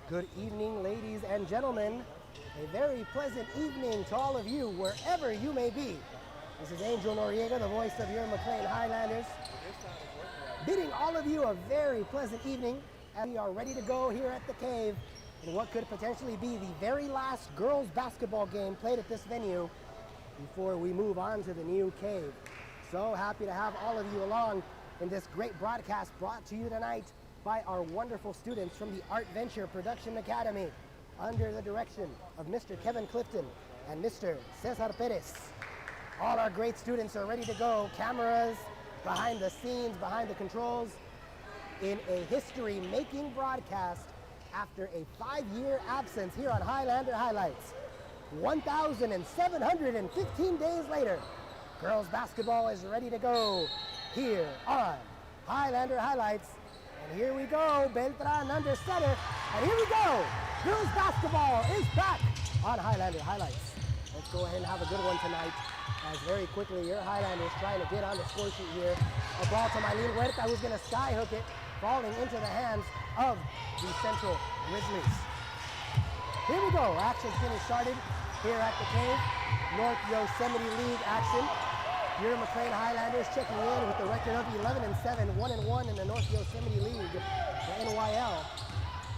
Good evening, ladies and gentlemen. A very pleasant evening to all of you, wherever you may be. This is Angel Noriega, the voice of your McLane Highlanders, bidding all of you a very pleasant evening, and we are ready to go here at the Cave in what could potentially be the very last girls basketball game played at this venue before we move on to the new Cave. So happy to have all of you along in this great broadcast brought to you tonight by our wonderful students from the Art Venture Production Academy under the direction of Mr. Kevin Clifton and Mr. Cesar Perez. All our great students are ready to go. Cameras, behind the scenes, behind the controls, in a history-making broadcast after a 5-year absence here on Highlander Highlights. 1,715 days later, girls basketball is ready to go here on Highlander Highlights. And here we go, Beltran under center, and here we go. Girls basketball is back on Highlander Highlights. Let's go ahead and have a good one tonight, as very quickly your Highlanders trying to get on the score sheet here. A ball to McLane Huerta, who's gonna skyhook it, falling into the hands of the Central Grizzlies. Here we go, action's getting started here at the Cave. North Yosemite League action. Your McLane Highlanders checking in with the record of 11-7, 1-1 in the North Yosemite League, the NYL.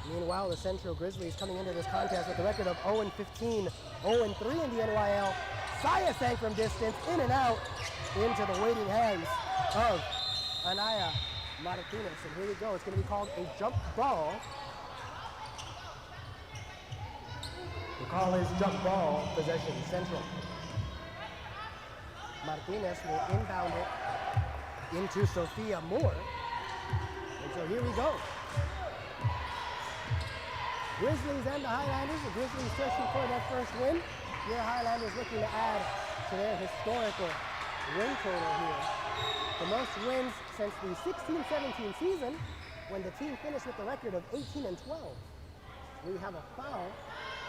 Meanwhile, the Central Grizzlies coming into this contest with a record of 0-15, 0-3 in the NYL. Saya sang from distance, in and out, into the waiting hands of Anaya Martinez. And here we go, it's going to be called a jump ball. The call is jump ball, possession Central. Martinez will inbound it into Sophia Moore. And so here we go. Grizzlies and the Highlanders. The Grizzlies searching for their first win. Your Highlanders looking to add to their historical win total here. The most wins since the 16-17 season, when the team finished with a record of 18-12. We have a foul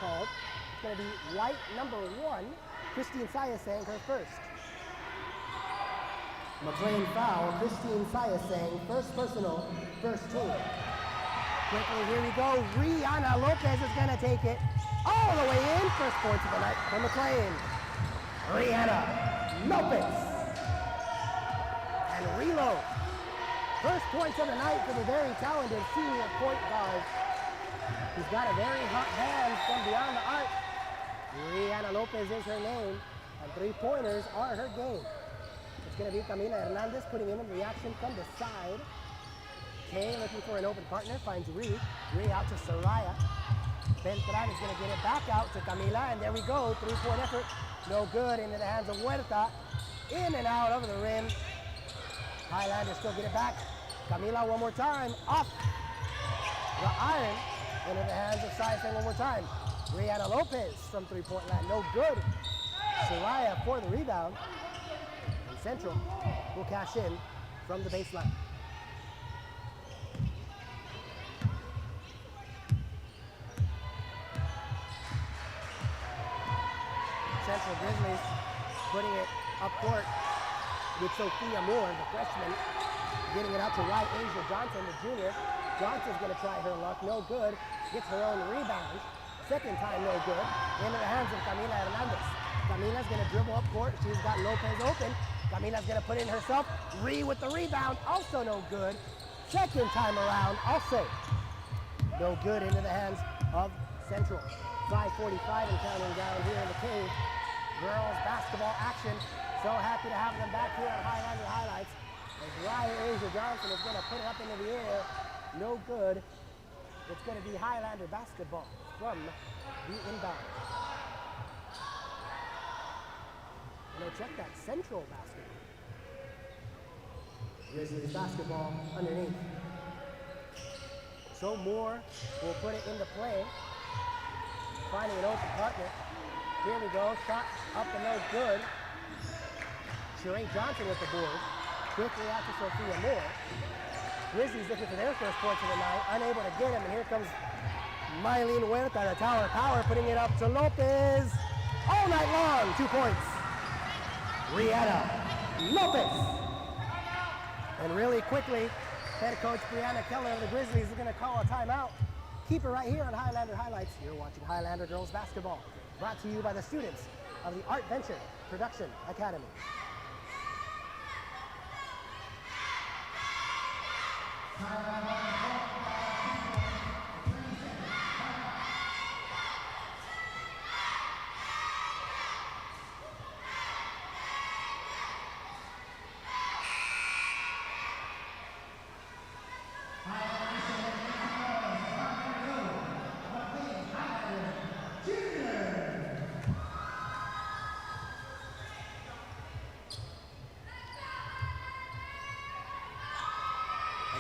called. It's going to be white number 1. Christine Sayasang, her first. McLane foul, Christine Sayasang, first personal, first team. Quickly, here we go. Rihanna Lopez is going to take it all the way in. First points of the night for McLane. Rihanna Lopez. And reload. First points of the night for the very talented senior point guard. He's got a very hot hand from beyond the arc. Rihanna Lopez is her name, and 3-pointers are her game. It's going to be Camila Hernandez putting in reaction from the side. Kay looking for an open partner, finds Ree. Ree out to Soraya. Beltran is going to get it back out to Camila, and there we go. 3-point effort. No good, into the hands of Huerta. In and out over the rim. Highlanders still get it back. Camila one more time. Off the iron. Into the hands of Sayaseng one more time. Rihanna Lopez from three-point line, no good. Soraya for the rebound. And Central will cash in from the baseline. Central Grizzlies putting it up court with Sophia Moore, the freshman, getting it out to Right Asia Johnson, the junior. Johnson's going to try her luck, no good. Gets her own rebound. Second time, no good. Into the hands of Camila Hernandez. Camila's going to dribble up court. She's got Lopez open. Camila's going to put it in herself. With the rebound, also no good. Second time around, also no good. Into the hands of Central. 5:45 and counting down here in the cave. Girls basketball action. So happy to have them back here on Highlander Highlights. As Ryan Asia Johnson is going to put it up into the air. No good. It's going to be Highlander basketball from the inbound. And now check that Central basketball. Grizzlies basketball underneath. So Moore will put it into play. Finding an open partner. Here we go. Shot up and no good. Sheree Johnson with the board. Quickly out to Sophia Moore. Grizzlies looking for their first points of the night. Unable to get him. And here comes Mylene Huerta, the Tower Power, putting it up to Lopez. All night long. 2 points. Rihanna Lopez. And really quickly, head coach Brianna Keller of the Grizzlies is going to call a timeout. Keep it right here on Highlander Highlights. You're watching Highlander Girls Basketball, brought to you by the students of the Art Venture Production Academy.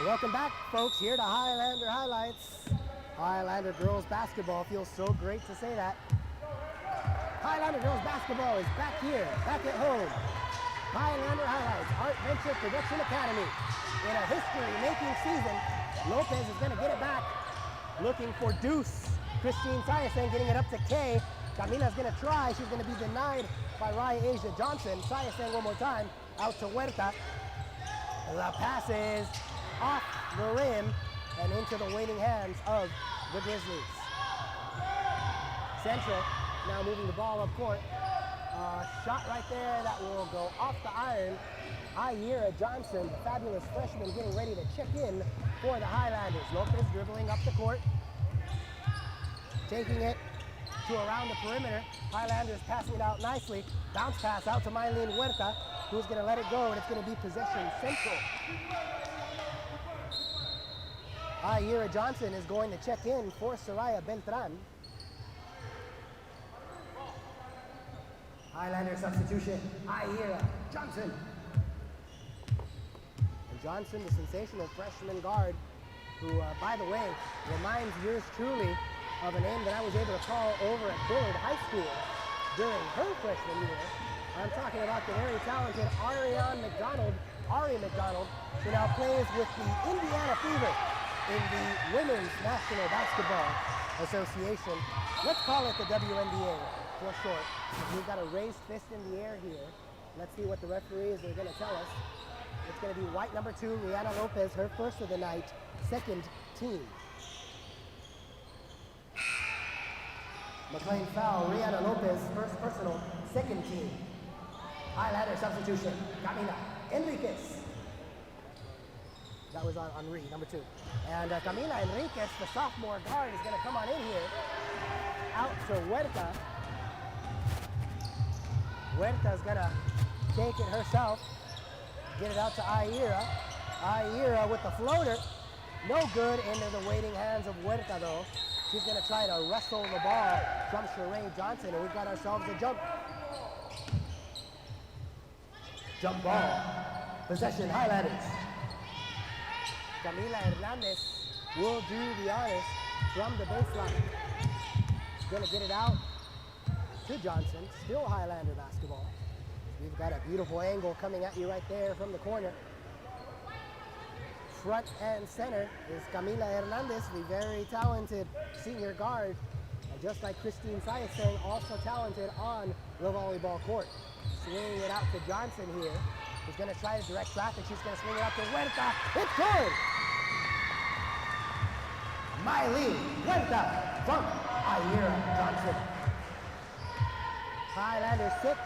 Welcome back, folks, here to Highlander Highlights. Highlander Girls Basketball. Feels so great to say that. Highlander Girls Basketball is back here, back at home. Highlander Highlights, Art Venture Production Academy. In a history-making season, Lopez is going to get it back. Looking for Deuce. Christine Sayaseng getting it up to Kay. Camila's going to try. She's going to be denied by Ryan Asia Johnson. Sayaseng one more time, out to Huerta. The pass is off the rim and into the waiting hands of the Grizzlies. Central now moving the ball up court. Shot right there that will go off the iron. Ira Johnson, the fabulous freshman, getting ready to check in for the Highlanders. Lopez dribbling up the court, taking it to around the perimeter. Highlanders passing it out nicely. Bounce pass out to Mylene Huerta, who's going to let it go, and it's going to be possession Central. Ira Johnson is going to check in for Soraya Beltran. Highlander substitution, Ira Johnson. And Johnson, the sensational freshman guard, who, by the way, reminds yours truly of a name that I was able to call over at Bullard High School during her freshman year. I'm talking about the very talented Ariane McDonald, Ari McDonald, who now plays with the Indiana Fever in the Women's National Basketball Association. Let's call it the WNBA for short. We've got a raised fist in the air here. Let's see what the referees are going to tell us. It's going to be white number 2, Rihanna Lopez, her first of the night, second team. McLane foul, Rihanna Lopez, first personal, second team. Highlander substitution, Camila Enriquez. That was on Henri, number 2. And Camila Enriquez, the sophomore guard, is going to come on in here. Out to Huerta. Huerta's going to take it herself. Get it out to Ira. Ira with the floater. No good into the waiting hands of Huerta, though. She's going to try to wrestle the ball from Sheree Johnson, and we've got ourselves a jump. Jump ball. Possession, Highlanders. Camila Hernandez will do the honors from the baseline. Gonna get it out to Johnson, still Highlander basketball. We've got a beautiful angle coming at you right there from the corner. Front and center is Camila Hernandez, the very talented senior guard. And just like Christine Sayaseng, also talented on the volleyball court. Swinging it out to Johnson here. He's gonna try to direct traffic. She's gonna swing it out to Huerta. It's good! McLane Huerta from Ira Johnson. Highlander 6,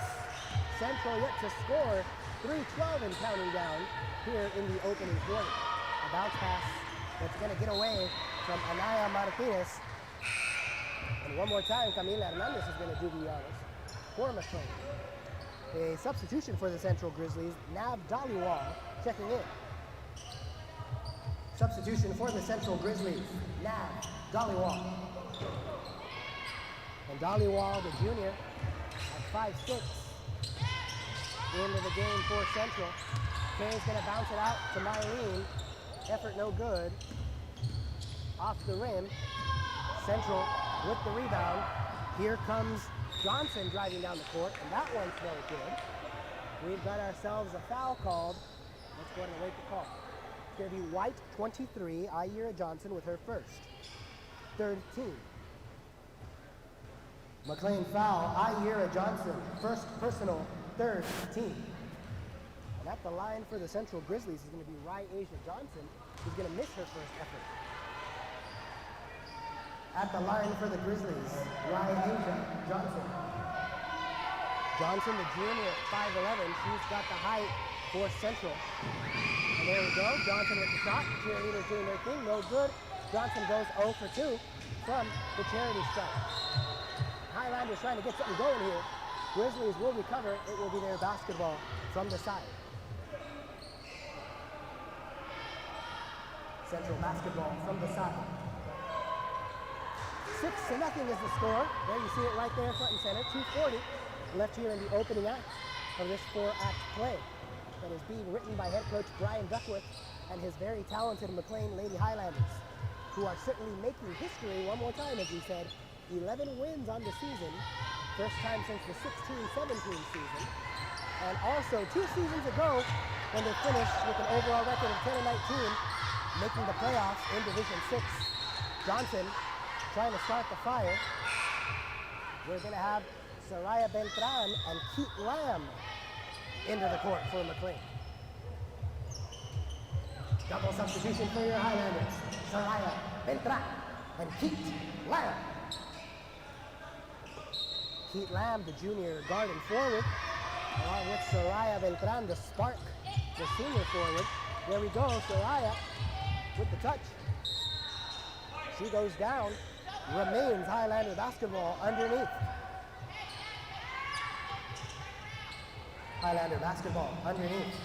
Central yet to score. 3:12 and counting down here in the opening quarter. A bounce pass that's going to get away from Anaya Martinez. And one more time, Camila Hernandez is going to do the honors for McLane. A substitution for the Central Grizzlies, Nav Dhaliwal checking in. Substitution for the Central Grizzlies, Nav Dhaliwal. And Dhaliwal, the junior, at 5'6", into the game for Central. Kay's gonna bounce it out to McLane. Effort no good. Off the rim. Central with the rebound. Here comes Johnson driving down the court, and that one's no good. We've got ourselves a foul called. Let's go ahead and await the call. It's gonna be White 23, Ira Johnson with her first. Third team. McLane foul, Ira Johnson, first personal, third team. And at the line for the Central Grizzlies is going to be Asia Johnson, who's going to miss her first effort. At the line for the Grizzlies, Asia Johnson. Johnson, the junior at 5'11", she's got the height for Central. And there we go, Johnson with the shot, cheerleaders doing their thing, no good. Johnson goes 0 for 2 from the charity strike. Highlanders trying to get something going here. Grizzlies will recover. It will be their basketball from the side. Central basketball from the side. 6-0 is the score. There you see it right there, front and center. 2:40 left here in the opening act of this 4-act play that is being written by head coach Brian Duckworth and his very talented McLane Lady Highlanders, who are certainly making history one more time, as he said. 11 wins on the season, first time since the 16-17 season. And also 2 seasons ago, when they finished with an overall record of 10-19, making the playoffs in Division 6. Johnson trying to start the fire. We're going to have Soraya Beltran and Keith Lamb into the court for McLane. Double substitution for your Highlanders. Soraya Beltran and Keith Lamb. Keith Lamb, the junior guard and forward, along with Soraya Beltran, the spark, the senior forward. There we go, Soraya with the touch. She goes down, remains Highlander basketball underneath. Highlander basketball underneath.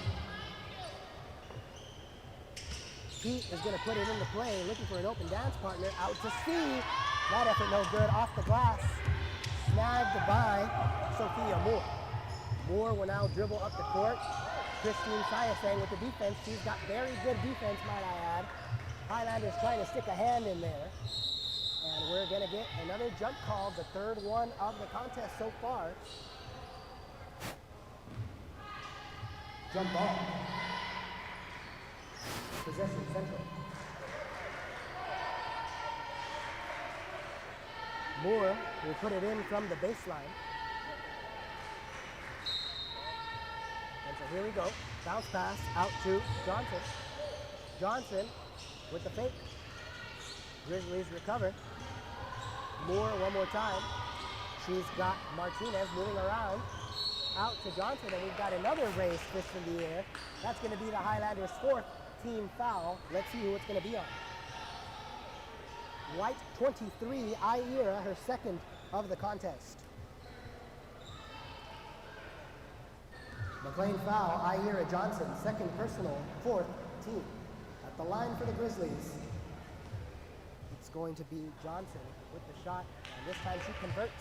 Keith is going to put it into play, looking for an open dance partner, out to sea. That effort no good, off the glass. Snagged by Sophia Moore. Moore will now dribble up the court. Christine Sayaseng with the defense. She's got very good defense, might I add. Highlanders trying to stick a hand in there. And we're going to get another jump call, the third one of the contest so far. Jump ball. Possession Central. Moore will put it in from the baseline. And so here we go. Bounce pass out to Johnson. Johnson with the fake. Grizzlies recover. Moore one more time. She's got Martinez moving around. Out to Johnson, and we've got another raised fist in the air. That's going to be the Highlanders' 4th team foul. Let's see who it's going to be on. White 23, Ira, her 2nd of the contest. McLane foul, Ira Johnson, 2nd personal, 4th team. At the line for the Grizzlies, it's going to be Johnson with the shot, and this time she converts.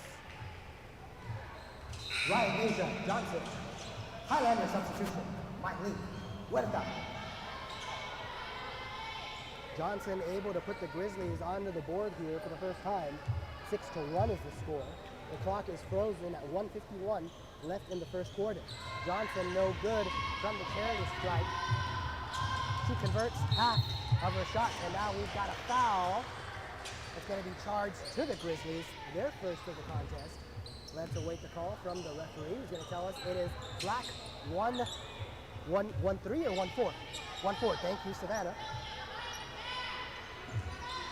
Asia Johnson, Highlander substitution, McLane Huerta. Johnson able to put the Grizzlies onto the board here for the first time. 6-1 is the score. The clock is frozen at 1:51 left in the first quarter. Johnson no good from the charity strike. She converts half of her shots, and now we've got a foul. It's going to be charged to the Grizzlies, their first of the contest. Let's await the call from the referee, who's going to tell us it is black 1-3 or 1-4? 1-4, thank you, Savannah.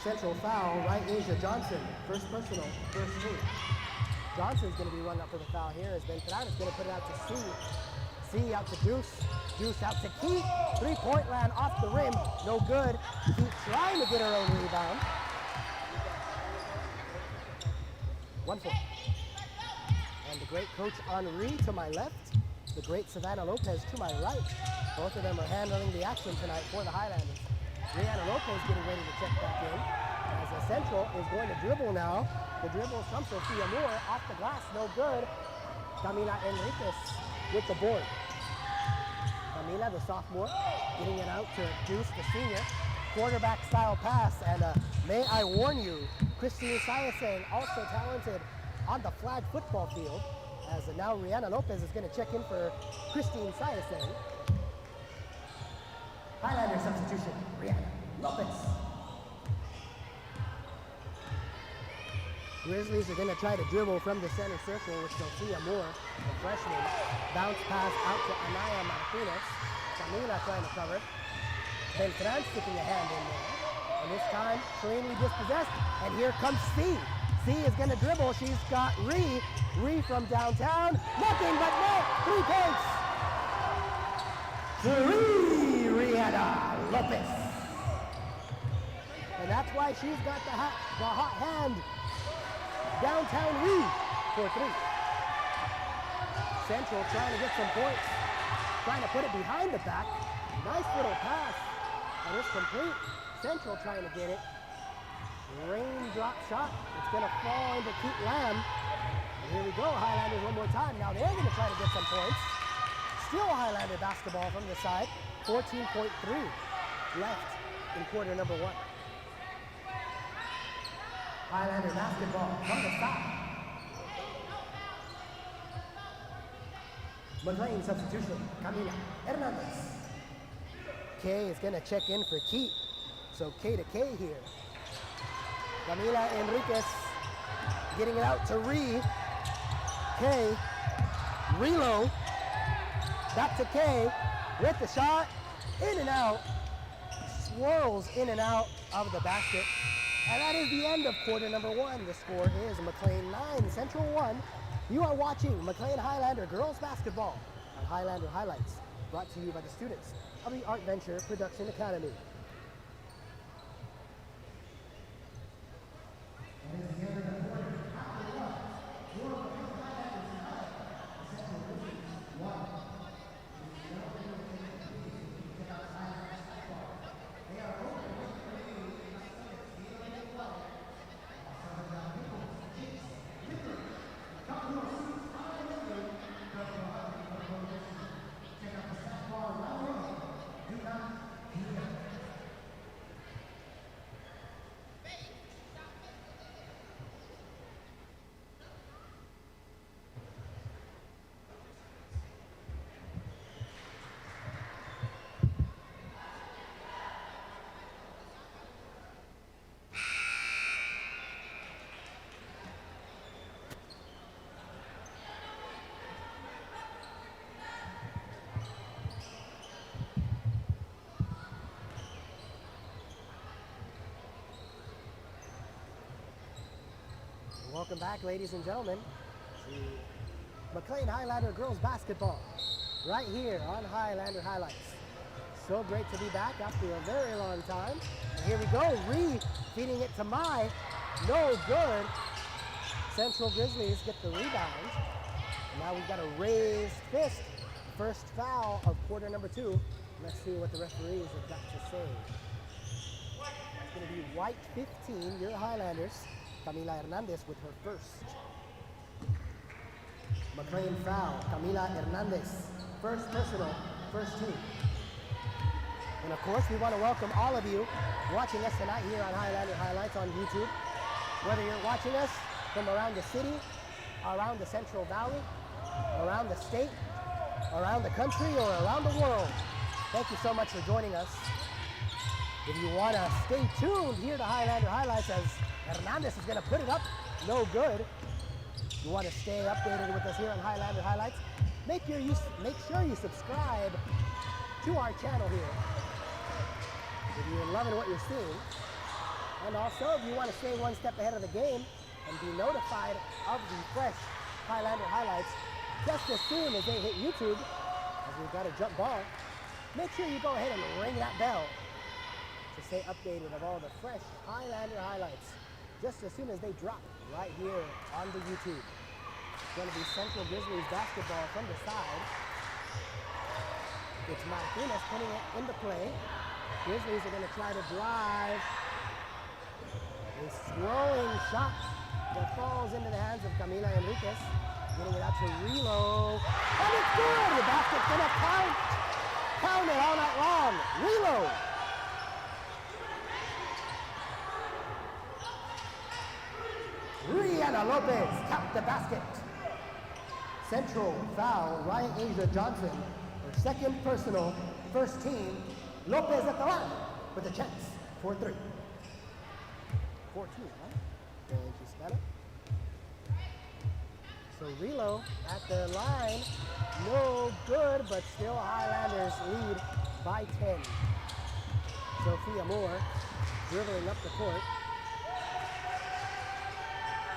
Central foul, right, Asia Johnson. First personal, first team. Johnson's going to be running up for the foul here as Beltran is going to put it out to C. C out to Deuce. Deuce out to Keith. Three-point land off the rim. No good. Keith trying to get her own rebound. 1-4. And the great Coach Henri to my left. The great Savannah Lopez to my right. Both of them are handling the action tonight for the Highlanders. Rihanna Lopez getting ready to check back in. As the Central is going to dribble now. The dribble from Sophia Moore off the glass, no good. Camila Enriquez with the board. Camila, the sophomore, getting it out to Deuce, the senior. Quarterback style pass, and may I warn you, Christine Sayaseng, also talented on the flag football field, as now Rihanna Lopez is going to check in for Christine Sayaseng. Highlander substitution, Rihanna Lopez. Grizzlies are going to try to dribble from the center circle with Sophia Moore, the freshman. Bounce pass out to Anaya Martinez. Camila trying to cover. Beltran sticking a hand in there. And this time, cleanly dispossessed. And here comes C. C is going to dribble. She's got Ree. Ree from downtown. Nothing but net. 3 points. Rihanna Lopez. And that's why she's got the hot hand. Downtown Ree for 3. Central trying to get some points. Trying to put it behind the back. Nice little pass. And it's complete. Central trying to get it. Raindrop shot. It's going to fall into Keith Lamb. And here we go. Highlanders one more time. Now they're going to try to get some points. Still Highlander basketball from the side. 14.3 left in quarter number 1. Highlander basketball from the side. McLane substitution, Camila Hernandez. K is going to check in for Keith. So K to K here. Camila Enriquez getting it out to Ree. K, reload. Back to K with the shot. In and out. Swirls in and out of the basket. And that is the end of quarter number 1. The score is McLane 9, Central 1. You are watching McLane Highlander girls basketball on Highlander Highlights, brought to you by the students of the Art Venture Production Academy. Welcome back, ladies and gentlemen, to McLane Highlander girls basketball, right here on Highlander Highlights. So great to be back after a very long time. And here we go, Ree feeding it to Mai, no good. Central Grizzlies get the rebound. And now we've got a raised fist. First foul of quarter number 2. Let's see what the referees have got to say. It's going to be white 15, your Highlanders. Camila Hernandez with her first. McLane foul, Camila Hernandez. First personal, first team. And of course, we want to welcome all of you watching us tonight here on Highlander Highlights on YouTube. Whether you're watching us from around the city, around the Central Valley, around the state, around the country, or around the world, thank you so much for joining us. If you want to stay tuned here to Highlander Highlights, as Hernandez is going to put it up, no good. You want to stay updated with us here on Highlander Highlights, make sure you subscribe to our channel here if you're loving what you're seeing. And also, if you want to stay one step ahead of the game and be notified of the fresh Highlander Highlights just as soon as they hit YouTube, as we've got a jump ball, make sure you go ahead and ring that bell to stay updated of all the fresh Highlander Highlights just as soon as they drop right here on the YouTube. It's going to be Central Grizzlies basketball from the side. It's Martinez putting it into play. Grizzlies are going to try to drive. A throwing shot that falls into the hands of Camila Enriquez. Getting it out to Relo. And it's good! The basket's going to count. Count it all night long. Relo. Rihanna Lopez count the basket. Central foul, Ryan Asia Johnson. Her second personal, first team. Lopez at the line with a chance for 3. 14, huh? Thank you, Stella. So Relo at the line, no good, but still Highlanders lead by 10. Sophia Moore dribbling up the court,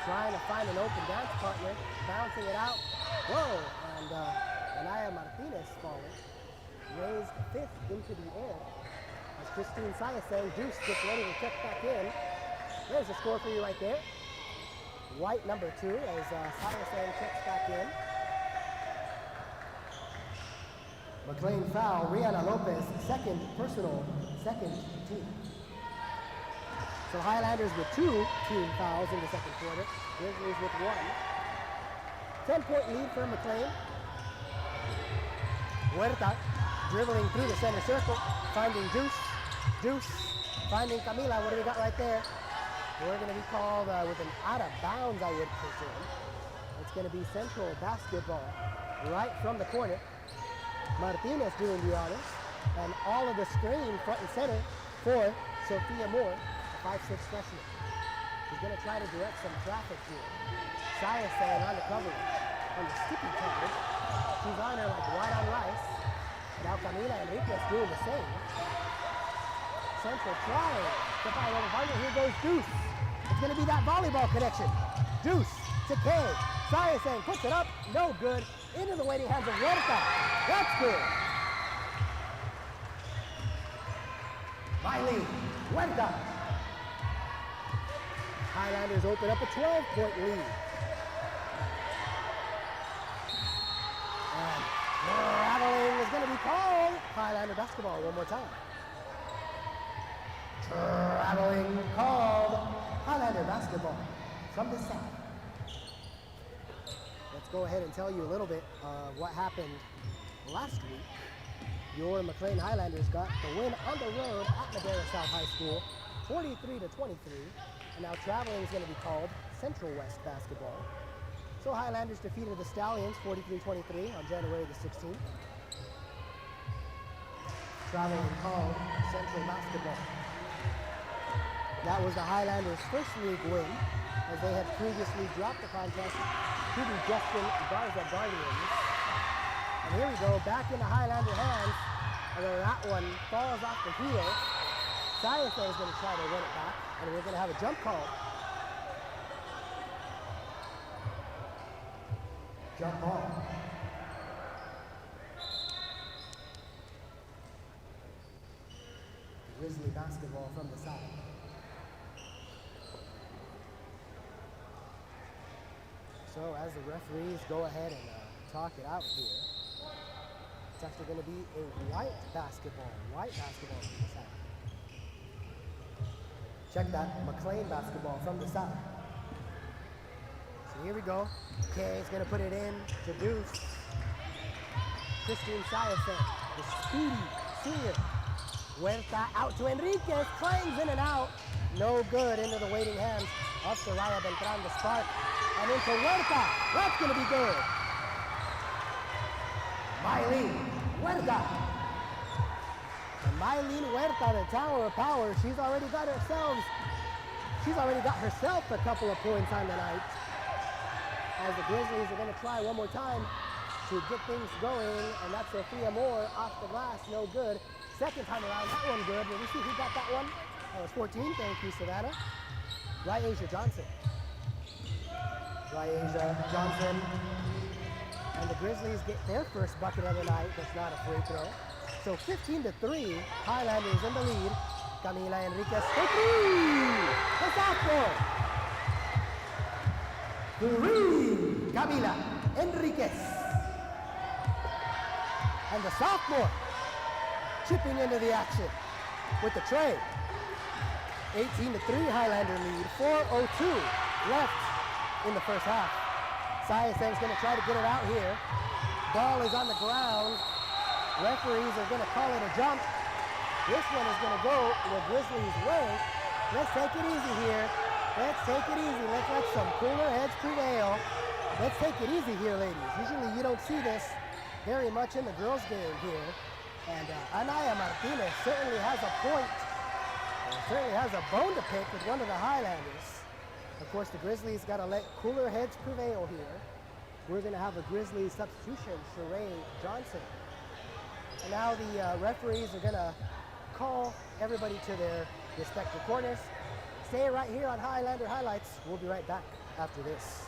trying to find an open dance partner, bouncing it out. Whoa, and Anaya Martinez falling. Raised fifth into the air. As Christine Saya saying, Deuce gets ready to check back in. There's a score for you right there. White number 2 as Saya saying checks back in. McLane foul, Rihanna Lopez, second personal, second team. So Highlanders with 2 team fouls in the second quarter. Grizzlies with 1. 10-point lead for McLane. Huerta dribbling through the center circle, finding Deuce, finding Camila. What do we got right there? We're going to be called with an out of bounds, I would presume. It's going to be Central basketball right from the corner. Martinez doing the honors, and all of the screen front and center for Sophia Moore, a 5'6" freshman. She's going to try to direct some traffic here. Saya saying on the coverage, on the sticky coverage. She's on her like white on rice. Now Camila Enriquez doing the same. Central trying to find over partner. Here goes Deuce. It's going to be that volleyball connection. Deuce to Kay. Saya saying puts it up. No good. Into the waiting hands of Huerta. That's good. Miley Huerta. Highlanders open up a 12-point lead. And traveling is going to be called. Highlander basketball one more time. Traveling called. Highlander basketball from the side. Let's go ahead and tell you a little bit of what happened last week. Your McLane Highlanders got the win on the road at Madera South High School, 43-23. And now traveling is going to be called Central West basketball. So Highlanders defeated the Stallions 43-23 on January the 16th. Traveling called Central basketball. That was the Highlanders' first league win, as they had previously dropped the contest to the Justin Garza Guardians. And here we go, back into Highlander hands, although that one falls off the heel. Saya is going to try to win it back, and we're going to have a jump call. Jump ball. Grizzly basketball from the side. So as the referees go ahead and talk it out here, it's actually going to be a white basketball from the side. Check that, McLane basketball from the side. So here we go. Kay is going to put it in to Deuce. Christine Sayasek, the speedy senior. Huerta out to Enriquez, clangs in and out. No good into the waiting hands of Soraya Beltran to spark. And into Huerta, that's gonna be good. McLane Huerta. And McLane Huerta, the tower of power, she's already got herself a couple of points on the night. As the Grizzlies are gonna try one more time to get things going, and that's Sophia Moore off the glass, no good. Second time around, that one good. Let me see who got that one. That was 14, thank you, Savannah. Ryasia Johnson. Ryasia Johnson. And the Grizzlies get their first bucket of the night. That's not a free throw. So 15-3, Highlanders in the lead. Camila Enriquez for three. The sophomore. Three. Camila Enriquez. And the sophomore chipping into the action with the tray. 18-3 Highlander lead. 4:02 left in the first half. Sayaseng's going to try to get it out here. Ball is on the ground. Referees are going to call it a jump. This one is going to go the Grizzlies' way. Let's take it easy here. Let's take it easy. Let's let some cooler heads prevail. Let's take it easy here, ladies. Usually you don't see this very much in the girls' game here. And Anaya Martinez certainly has a point. Certainly has a bone to pick with one of the Highlanders. Of course, the Grizzlies got to let cooler heads prevail here. We're going to have a Grizzlies substitution, Sheree Johnson. And now the referees are going to call everybody to their respective corners. Stay right here on Highlander Highlights. We'll be right back after this.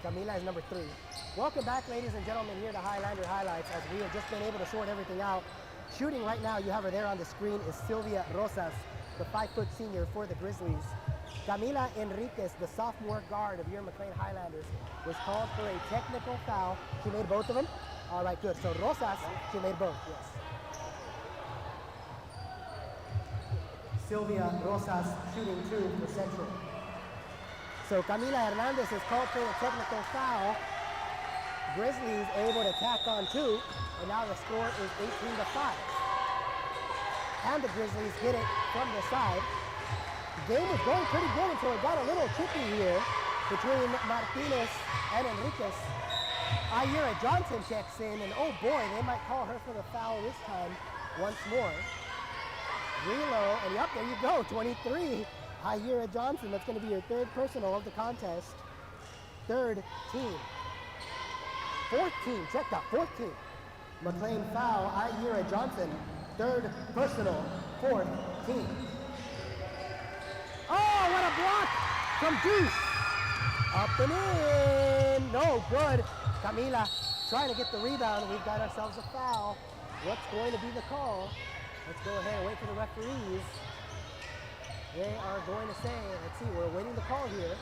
Camila is number 3. Welcome back, ladies and gentlemen, here to Highlander Highlights, as we have just been able to sort everything out. Shooting right now, you have her there on the screen, is Sylvia Rosas, the 5-foot senior for the Grizzlies. Camila Enriquez, the sophomore guard of your McLane Highlanders, was called for a technical foul. She made both of them? All right, good. So Rosas, she made both, yes. Sylvia Rosas shooting 2 for Central. So Camila Hernandez is called for a technical foul. Grizzlies able to tack on 2, and now the score is 18-5. And the Grizzlies get it from the side. The game was going pretty good until it got a little chippy here between Martinez and Enriquez. Ira Johnson checks in, and oh boy, they might call her for the foul this time once more. Relo, and yep, there you go, 23. Ira Johnson, that's going to be your 3rd personal of the contest. 3rd team. 4th team, check that, 4th team. McLane foul, Ira Johnson, 3rd personal, 4th team. Oh, what a block from Deuce. Up and in. No good. Camila trying to get the rebound. We've got ourselves a foul. What's going to be the call? Let's go ahead and wait for the referees. They are going to say, let's see, we're awaiting the call here.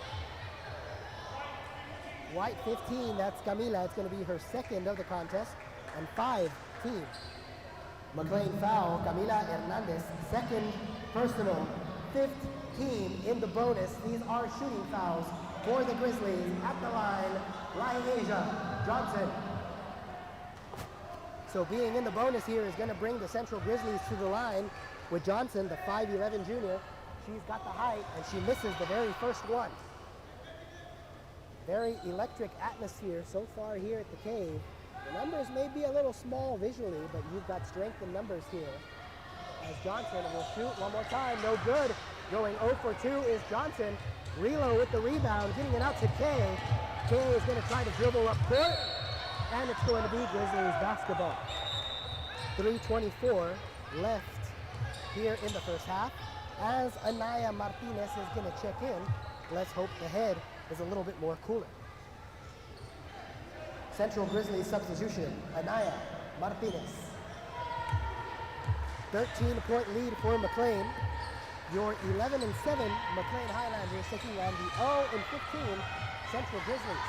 White 15, that's Camila. It's going to be her second of the contest. And 5 team. McLane foul, Camila Hernandez, second personal, 5th team in the bonus. These are shooting fouls for the Grizzlies. At the line, Asia Johnson. So being in the bonus here is going to bring the Central Grizzlies to the line with Johnson, the 5'11 junior. She's got the height, and she misses the very first one. Very electric atmosphere so far here at the Cave. The numbers may be a little small visually, but you've got strength in numbers here. As Johnson will shoot one more time, no good. Going 0 for 2 is Johnson. Relo with the rebound, getting it out to Kay. Kay is going to try to dribble up court, and it's going to be Grizzlies basketball. 3:24 left here in the first half. As Anaya Martinez is going to check in, let's hope the head is a little bit more cooler. Central Grizzlies substitution, Anaya Martinez. 13-point lead for McLane. Your 11-7 McLane Highlanders taking on the 0-15 Central Grizzlies.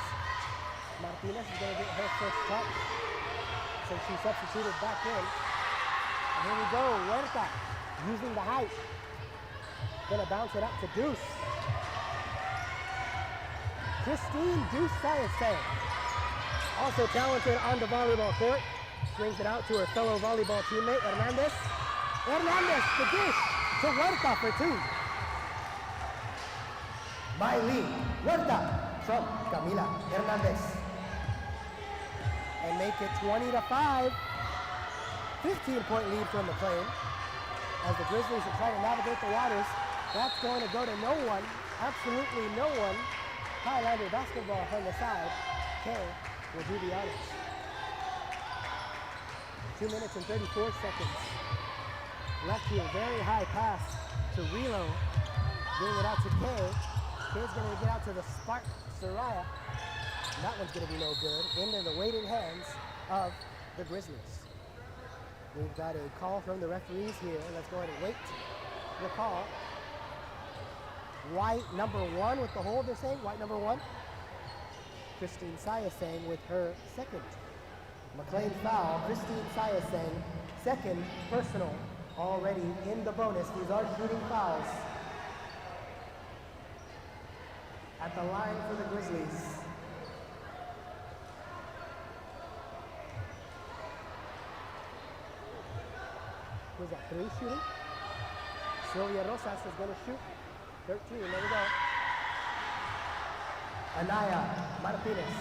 Martinez is going to get her first touch since she substituted back in. And here we go, Huerta using the height. Going to bounce it up to Deuce. Christine Deuce Sayasay, also talented on the volleyball court. Swings it out to her fellow volleyball teammate, Hernandez. Hernandez, the dish to Huerta for 2. Miley Huerta from Camila Hernandez. And make it 20-5. 15-point lead from McLane. As the Grizzlies are trying to navigate the waters, that's going to go to no one, absolutely no one. Highlander basketball from the side. Kay will do the honors. 2 minutes and 34 seconds left here. Very high pass to Relo. Getting it out to Kay. Kay's going to get out to the Spark Soraya. And that one's going to be no good. Into the waiting hands of the Grizzlies. We've got a call from the referees here. Let's go ahead and wait the call. White number 1 with the hold, they're saying. White number 1. Christine Sayasang with her second. McLane foul, Christine Sayasang, second personal, already in the bonus. These are shooting fouls. At the line for the Grizzlies. Who's that, 3 shooting? Sylvia Rosas is going to shoot. 13, there we go. Anaya Martinez.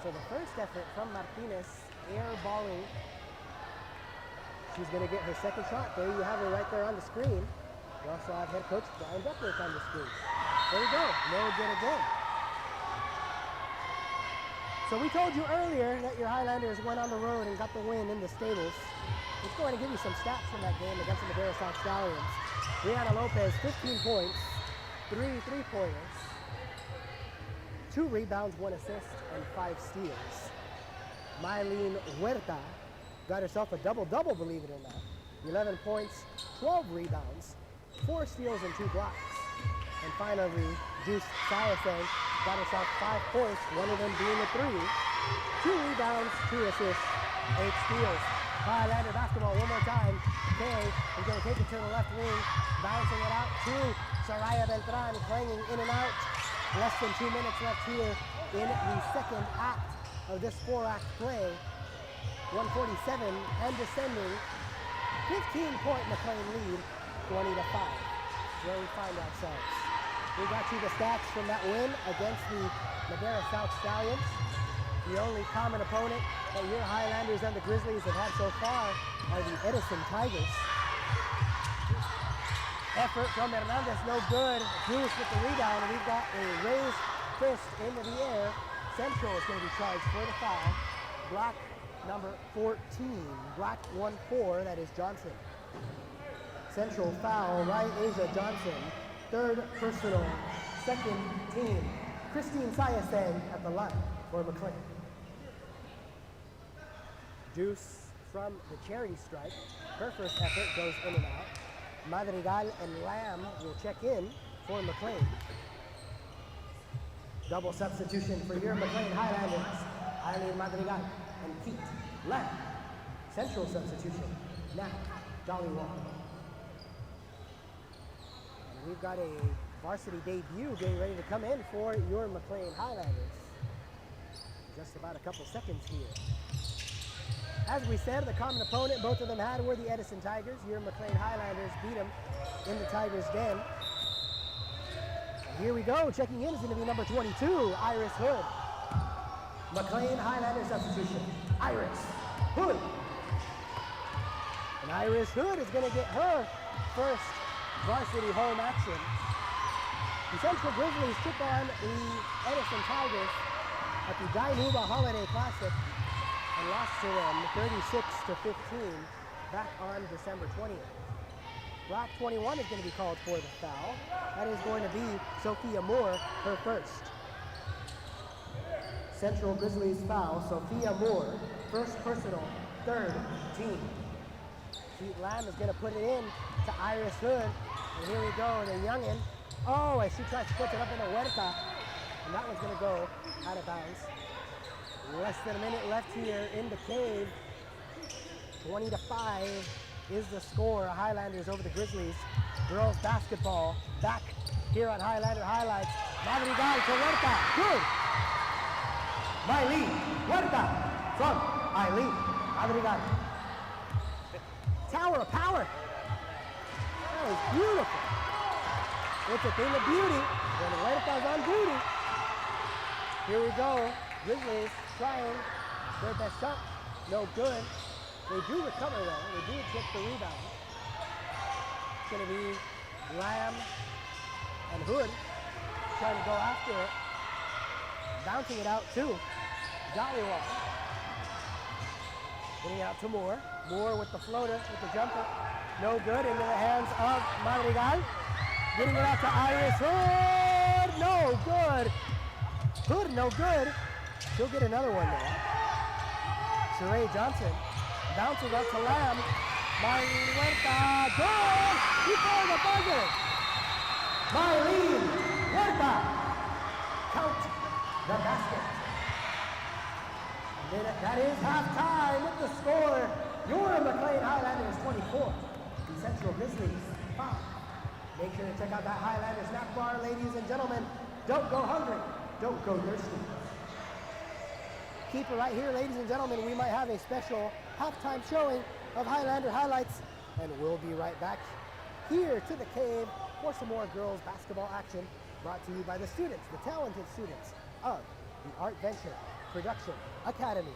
So the first effort from Martinez, air balling. She's going to get her second shot. There you have her right there on the screen. We also have head coach Brian Duckworth on the screen. There we go, no good again. So we told you earlier that your Highlanders went on the road and got the win in the stables. Let's go ahead and give you some stats from that game against the Madera South Stallions. Brianna Lopez, 15 points, 3 3-pointers, 2 rebounds, 1 assist, and 5 steals. Mylene Huerta got herself a double-double, believe it or not. 11 points, 12 rebounds, 4 steals, and 2 blocks. And finally, Juice Sayasang got herself 5 points, one of them being a 3, 2 rebounds, 2 assists, 8 steals. Highlander basketball one more time. Kay is going to take it to the left wing, bouncing it out to Soraya Beltran, clanging in and out. Less than 2 minutes left here in the second act of this 4-act play. 147 and descending. 15-point McLane lead, 20-5. Where we find ourselves. We got you the stats from that win against the Madera South Stallions. The only common opponent that your Highlanders and the Grizzlies have had so far are the Edison Tigers. Effort from Hernandez, no good. Juice with the rebound, and we've got a raised fist into the air. Central is going to be charged for the foul. Block number 14. Block 1-4, that is Johnson. Central foul, Asia Johnson. Third personal, second team. Christine Sayasang at the line for McLane. Deuce from the charity stripe. Her first effort goes in and out. Madrigal and Lamb will check in for McLane. Double substitution for your McLane Highlanders. Eileen Madrigal and Pete Lamb. Central substitution. Now, Dolly Wong. And we've got a varsity debut getting ready to come in for your McLane Highlanders. Just about a couple seconds here. As we said, the common opponent both of them had were the Edison Tigers. Your McLane Highlanders beat them in the Tigers' den. And here we go. Checking in is going to be number 22, Iris Hood. McLane Highlander substitution, Iris Hood. And Iris Hood is going to get her first varsity home action. The Central Grizzlies took on the Edison Tigers at the Dainuba Holiday Classic and lost to them 36-15 back on December 20th. Block 21 is going to be called for the foul. That is going to be Sophia Moore, her first. Central Grizzlies foul, Sophia Moore, first personal, third team. Pete Lamb is going to put it in to Iris Hood. And here we go, the youngin'. Oh, as she tries to put it up in the Huerta. And that one's going to go out of bounds. Less than a minute left here in the cave. 20-5 is the score. Highlanders over the Grizzlies. Girls basketball back here on Highlander Highlights. Madrigal to Huerta. Good. Mylene Huerta from Eileen Madrigal. Tower of power. That was beautiful. It's a thing of beauty when Huerta's on duty. Here we go. Grizzlies trying their best shot. No good. They do recover though. They do get the rebound. It's going to be Lamb and Hood trying to go after it. Bouncing it out too. Dolly Wong. Getting it out to Moore. Moore with the floater, with the jumper. No good. Into the hands of Madrigal. Getting it out to Iris Hood. No good. Hood, no good. She'll get another one there. Sheree Johnson bouncing up to Lamb. Mylene Huerta. Good. Before the buzzer. Mylene Huerta. Count the basket. And then that is halftime with the score. Your McLane Highlanders 24. The Central Grizzlies 5. Make sure to check out that Highlander snack bar, ladies and gentlemen. Don't go hungry. Don't go thirsty. Keep it right here, ladies and gentlemen. We might have a special halftime showing of Highlander Highlights, and we'll be right back here to the cave for some more girls basketball action brought to you by the students, the talented students of the Art Venture Production Academy.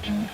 Going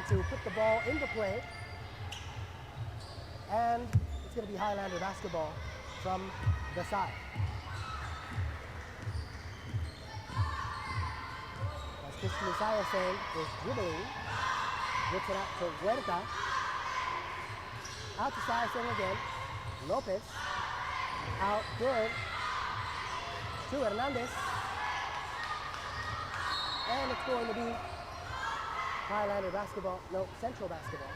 to put the ball into play, and it's going to be Highlander basketball from the side. As Christian Sayaseng is dribbling, gets it out to Huerta, out to Sayaseng again, Lopez, out good to Hernandez, and it's going to be Highlander basketball, no, Central basketball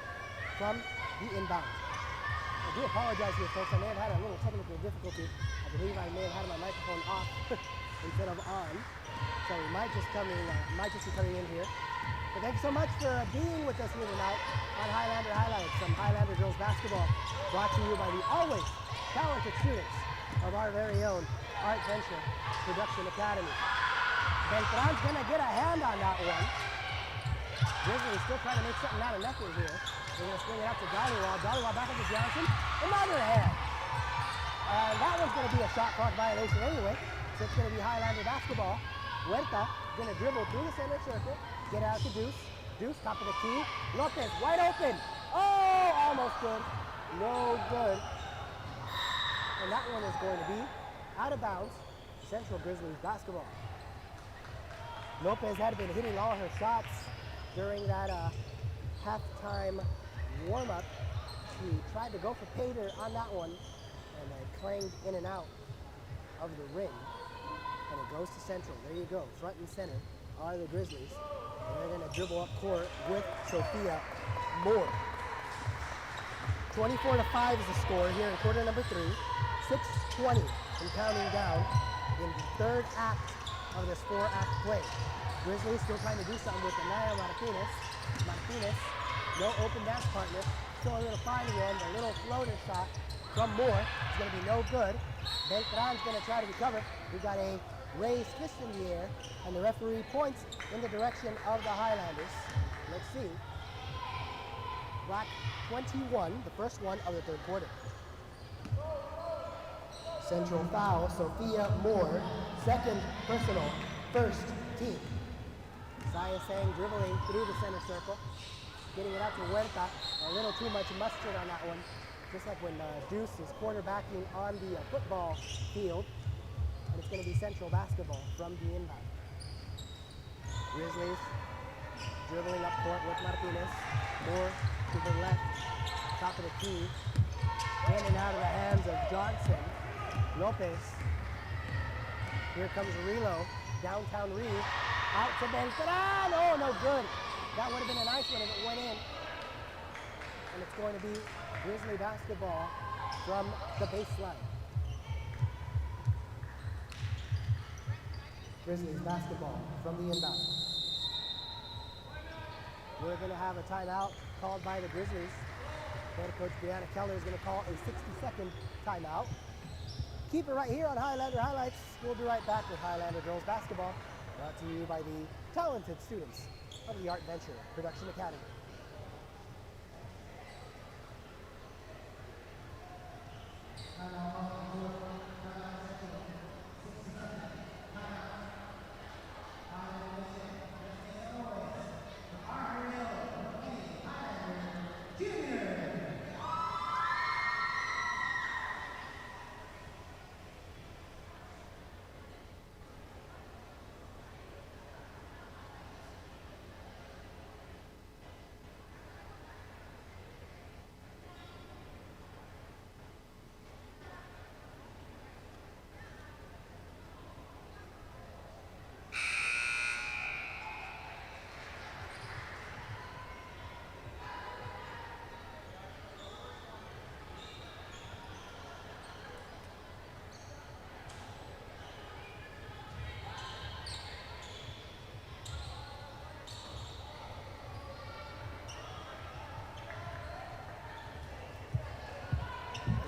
from the inbound. I do apologize here, folks. I may have had a little technical difficulty. I believe I may have had my microphone off instead of on. So we might just be coming in here. But thank you so much for being with us here tonight on Highlander Highlights, some Highlander girls basketball, brought to you by the always talented students of our very own Art Venture Production Academy. Beltran's gonna get a hand on that one. Grizzlies still trying to make something out of nothing here. They're going to swing it up to Dollywall. Dollywall back up to Johnson. Another hand. And that one's going to be a shot clock violation anyway. So it's going to be Highlander basketball. Huerta going to dribble through the center circle. Get out to Deuce. Deuce, top of the key. Lopez, wide open. Oh, almost good. No good. And that one is going to be out of bounds. Central Grizzlies basketball. Lopez had been hitting all her shots during that halftime warm-up. She tried to go for Pater on that one, and clanged in and out of the ring. And it goes to Central. There you go. Front and center are the Grizzlies. And they're going to dribble up court with Sophia Moore. 24-5 is the score here in quarter number 3. 6:20 and counting down in the third act of this 4-act play. Grizzlies still trying to do something with Anaya Martinez. Martinez, no open dance partner. Still a little fine one, a little floater shot from Moore. It's going to be no good. Beltran's going to try to recover. We got a raised fist in the air, and the referee points in the direction of the Highlanders. Let's see. Black 21, the first one of the third quarter. Central foul, Sophia Moore, second personal, first team. Sayaseng dribbling through the center circle, getting it out to Huerta. A little too much mustard on that one, just like when Deuce is quarterbacking on the football field. And it's going to be Central basketball from the inbound. Grizzlies dribbling up court with Martinez. Moore to the left, top of the key. In and out of the hands of Johnson. Lopez. Here comes Relo, downtown Reed. Out to Beltran. Oh, no good. That would have been a nice one if it went in. And it's going to be Grizzly basketball from the baseline. Grizzlies basketball from the inbound. We're going to have a timeout called by the Grizzlies. Head coach Brianna Keller is going to call a 60-second timeout. Keep it right here on Highlander Highlights. We'll be right back with Highlander girls basketball, brought to you by the talented students of the Art Venture Production Academy.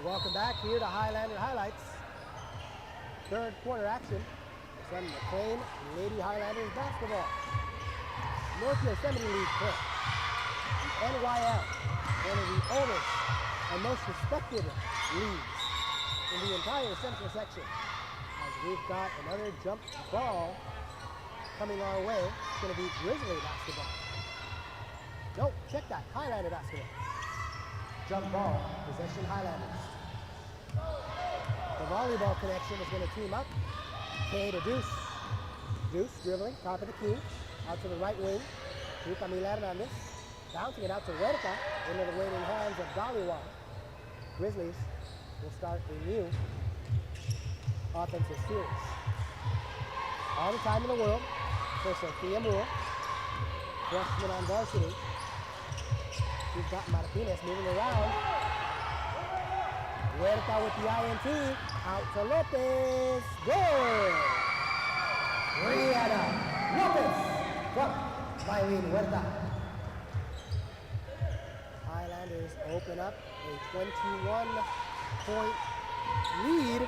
Welcome back here to Highlander Highlights. Third quarter action. Some McLane Lady Highlanders basketball. North Yosemite League play. The NYL, one of the oldest and most respected leagues in the entire central section. As we've got another jump ball coming our way. It's going to be Grizzly basketball. No, check that. Highlander basketball. Jump ball, possession Highlanders. The volleyball connection is going to team up. K to Deuce. Deuce dribbling, top of the key. Out to the right wing. To Camila Hernandez. Bouncing it out to Huerta. Into the waiting hands of Daliwa. Grizzlies will start a new offensive series. All the time in the world for Sophia Moore. Freshman on varsity. She's got Martinez moving around. Huerta with the INT. Out to Lopez. Good! Rihanna Lopez from Mylene Huerta. Highlanders open up a 21-point lead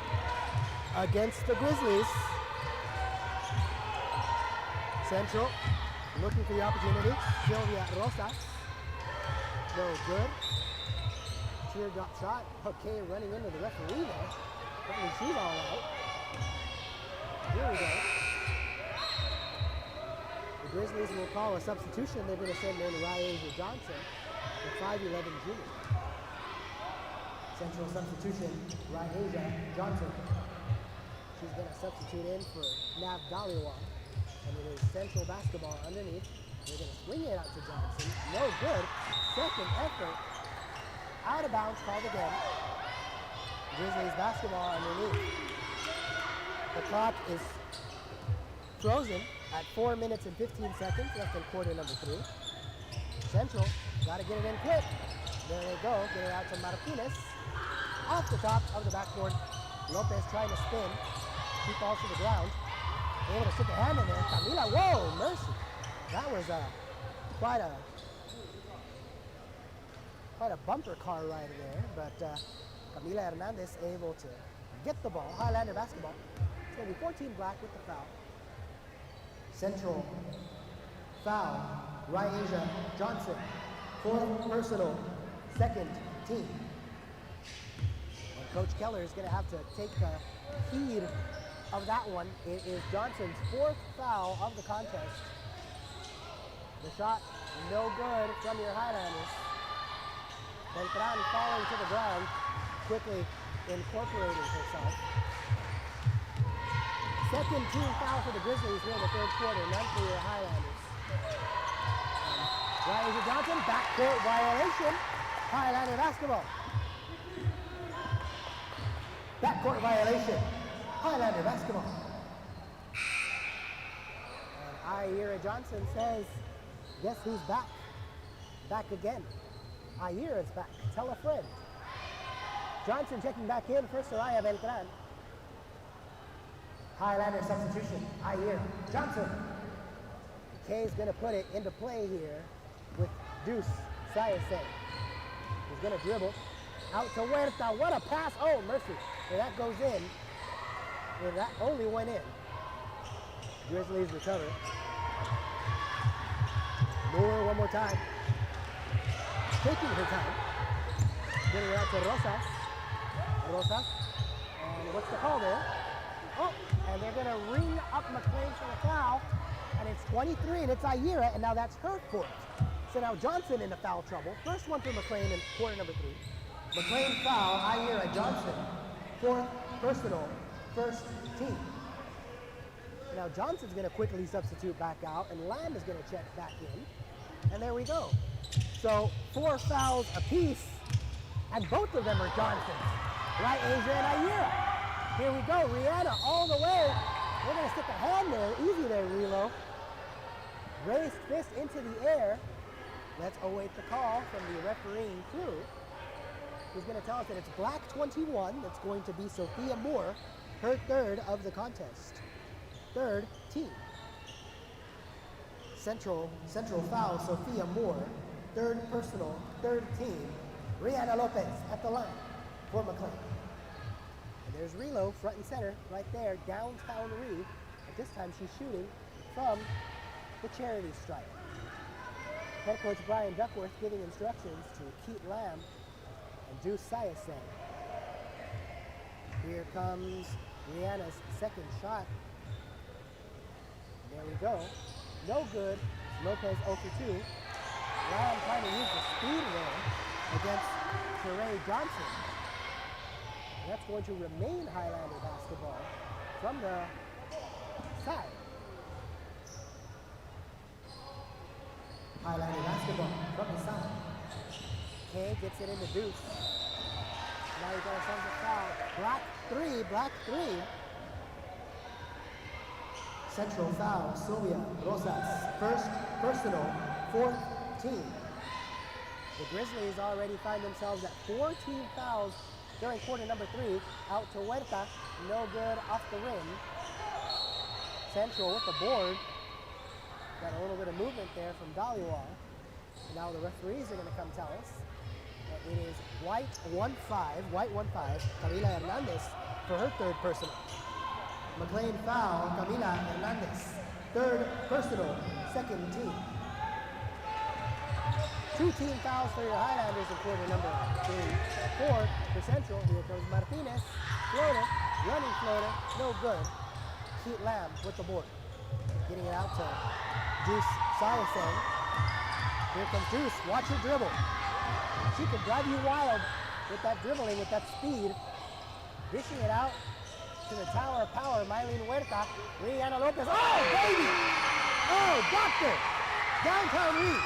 against the Grizzlies. Central looking for the opportunity. Sylvia Rosas. No good. Teardrop shot. Okay, running into the referee there. Hopefully she's all right. Here we go. The Grizzlies will call a substitution. They're going to send in Ryasia Johnson, the 5'11 junior. Central substitution, Ryasia Johnson. She's going to substitute in for Nav Daliwa. And it is Central basketball underneath. They're going to swing it out to Johnson. No good. Second effort. Out of bounds, called again. Grizzlies basketball underneath. The clock is frozen at 4 minutes and 15 seconds left in quarter number 3. Central, got to get it in quick. There they go. Get it out to Martinez. Off the top of the backboard. Lopez trying to spin. She falls to the ground. Able to stick a hand in there. Camila, whoa, mercy. That was quite a bumper car ride there, but Camila Hernandez able to get the ball. Highlander basketball. It's going to be 14 black with the foul. Central foul, Ryasia Johnson. 4th personal, 2nd team. And Coach Keller is going to have to take heed of that one. It is Johnson's 4th foul of the contest. The shot, no good from your Highlanders. Beltran falling to the ground, quickly incorporating herself. 2nd team foul for the Grizzlies here in the 3rd quarter, none for your Highlanders. Ryasia Johnson, backcourt violation, Highlander basketball. Backcourt violation, Highlander basketball. And Ira Johnson says, guess who's back? Back again. Ira is back. Tell a friend. Johnson checking back in for Soraya Beltran. Highlander substitution. Here, Johnson. Kay's gonna put it into play here with Deuce Sayase. He's gonna dribble out to Huerta. What a pass! Oh, mercy! Well, that goes in. Well, that only went in. Grizzlies recover. Moore one more time. Taking her time. Getting it out to Rosas. Rosas. And what's the call there? Oh, and they're gonna ring up McLane for the foul. And it's 23, and it's Ayera, and now that's her fourth. So now Johnson into foul trouble. First one for McLane in quarter number 3. McLane foul, Ayera, Johnson. Fourth personal, first team. Now Johnson's gonna quickly substitute back out, and Lamb is gonna check back in. And there we go. So 4 fouls apiece, and both of them are Johnson's. Right, Asia and Ayera. Here we go, Rihanna all the way. We're gonna stick a hand there, easy there, Relo. Raised fist into the air. Let's await the call from the refereeing crew. Who's gonna tell us that it's black 21, that's going to be Sophia Moore, her third of the contest. Third team. Central foul, Sophia Moore. Third personal, third team. Rihanna Lopez at the line for McLane. And there's Relo, front and center, right there, downtown Ree. But this time she's shooting from the charity stripe. Head coach Brian Duckworth giving instructions to Keith Lamb and Deuce Sayase. Here comes Rihanna's second shot. And there we go. No good. Lopez 0 for 2. Lamb trying to use the speed there against Sheree Johnson. And that's going to remain Highlander basketball from the side. Highlander basketball from the side. Kay gets it into Deuce. Now he got ourselves a foul. Black three. Central foul, Sylvia Rosas. First personal, fourth team. The Grizzlies already find themselves at 14 fouls during quarter number 3. Out to Huerta, no good off the rim. Central with the board. Got a little bit of movement there from Dhaliwal. Now the referees are going to come tell us that it is white 1-5, Camila Hernandez for her third personal. McLane foul, Camila Hernandez. Third personal, second team. 2 team fouls for your Highlanders in quarter number 3. 4 for Central. Here comes Martinez. Floater, running floater, no good. Keith Lamb with the board. Getting it out to Deuce Sayase. Here comes Deuce, watch her dribble. She can drive you wild with that dribbling, with that speed. Dishing it out to the tower of power, Mylene Huerta. Rihanna Lopez, oh baby! Oh, doctor! Downtown Ree.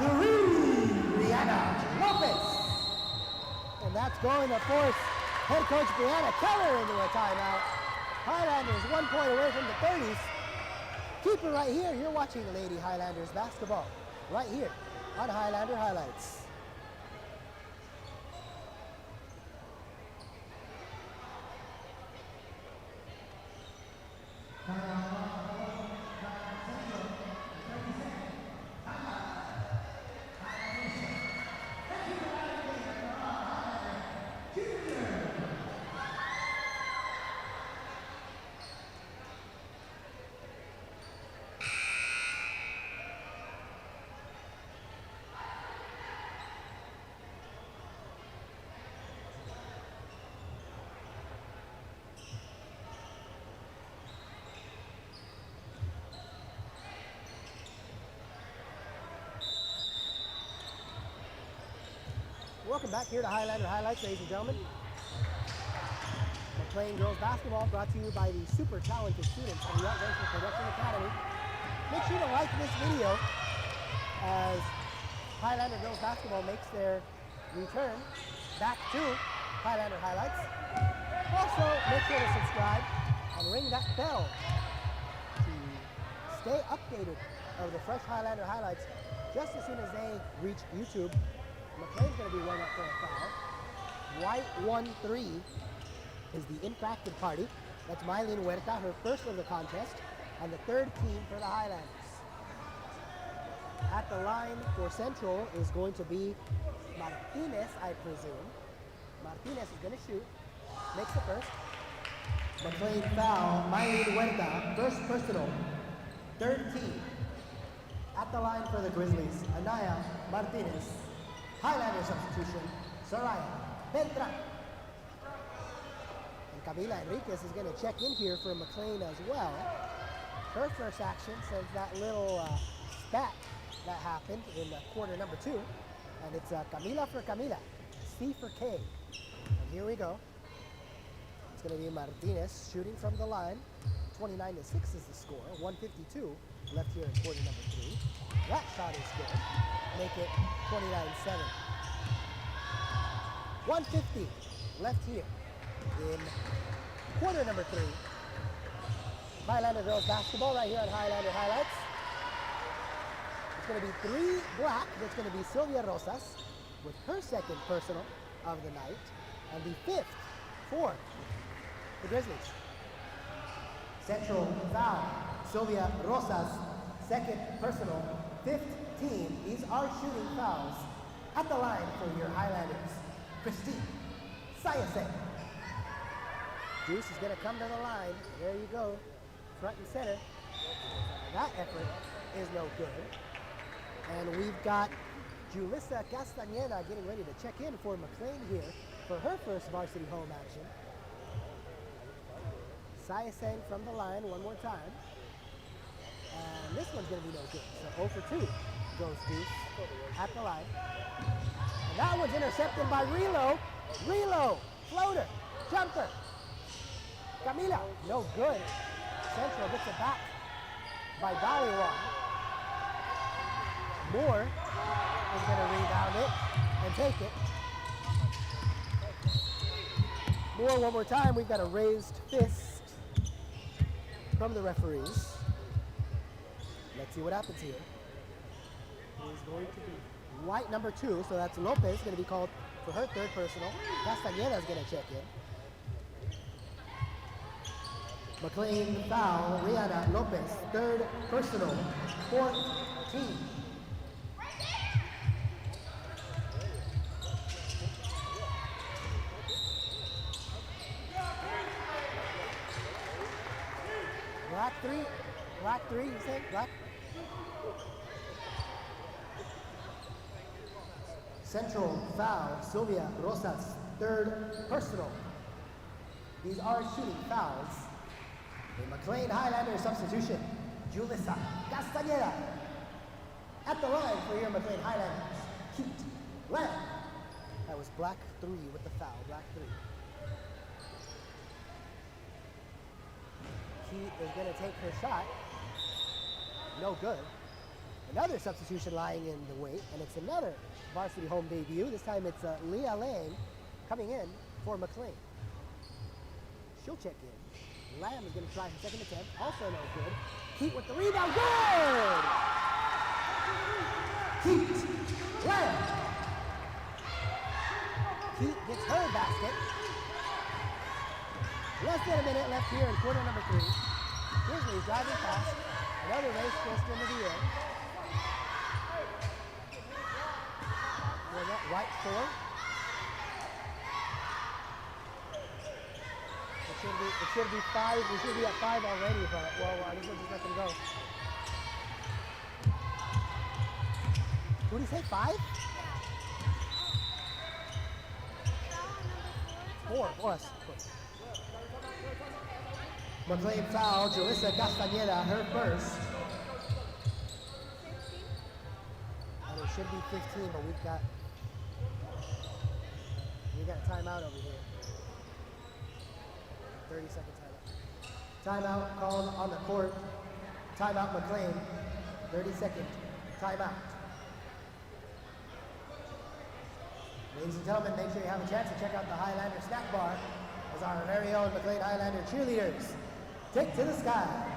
Rihanna Lopez. And that's going to force head coach Brianna Keller into a timeout. Highlanders 1 point away from the 30s. Keep it right here. You're watching Lady Highlanders basketball right here on Highlander Highlights. Welcome back here to Highlander Highlights, ladies and gentlemen. McLane Girls Basketball brought to you by the super talented students of the Young Racial Production Academy. Make sure to like this video as Highlander Girls Basketball makes their return back to Highlander Highlights. Also, make sure to subscribe and ring that bell to stay updated of the fresh Highlander Highlights just as soon as they reach YouTube. McLane's going to be run up for a foul. White 1-3. is the Infracted Party. That's McLane Huerta, her first of the contest, and the third team for the Highlanders. At the line for Central is going to be Martinez, I presume. Martinez is going to shoot, makes the first. McLane foul, McLane Huerta, first personal, third team. At the line for the Grizzlies, Anaya Martinez. Highlander substitution, Soraya Beltran. And Camila Enriquez is going to check in here for McLane as well. Her first action since that little spat that happened in quarter number 2. And it's Camila for Camila, C for K. And here we go. It's going to be Martinez shooting from the line. 29-6 is the score. 152 left here in quarter number 3. That shot is good. Make it 29-7. 150 left here in quarter number 3. Highlander girls basketball right here on Highlander Highlights. It's going to be 3 black. That's going to be Sylvia Rosas with her second personal of the night. And the 5th for the Grizzlies. Central foul, Sylvia Rosas, second personal, 5th team. These are shooting fouls. At the line for your Highlanders, Christine Sayase. Juice is going to come to the line. There you go, front and center. That effort is no good. And we've got Julissa Castañeda getting ready to check in for McLane here for her first varsity home action. Sayaseng from the line one more time. And this one's going to be no good. So 0 for 2 goes Deuce at the line. And that one's intercepted by Relo. Relo, floater, jumper. Camila, no good. Central gets it back by Daliwan. Moore is going to rebound it and take it. Moore one more time. We've got a raised fist from the referees. Let's see what happens here. It is going to be white number 2, so that's Lopez going to be called for her third personal. Castañeda is going to check in. McLane foul, Rihanna Lopez, third personal, 4th team. Black 3, you say? Black? Central foul, Sylvia Rosas, third personal. These are shooting fouls. The McLane Highlander substitution, Julissa Castañeda. At the line for your McLane Highlanders, Keat Lamb. That was black 3 with the foul, black 3. Keat is going to take her shot. No good. Another substitution lying in the wait, and it's another varsity home debut. This time it's Leah Lang coming in for McLane. She'll check in. Lamb is going to try her second attempt. Also no good. Keat with the rebound. Good! Keat Lamb. Keat gets her basket. Less than a minute left here in quarter number 3. Grizzlies driving fast. Another race fist into the air. White 4. It should be 5. We should be at 5 already, but well, I guess we'll just let them go. What did he say? 5? 4 plus. McLane foul, Julissa Castañeda, her first. And it should be 15, but we got a timeout over here. 30-second timeout. Timeout called on the court. Timeout McLane. 30-second timeout. Ladies and gentlemen, make sure you have a chance to check out the Highlander snack bar as our very own McLane Highlander cheerleaders take to the skies.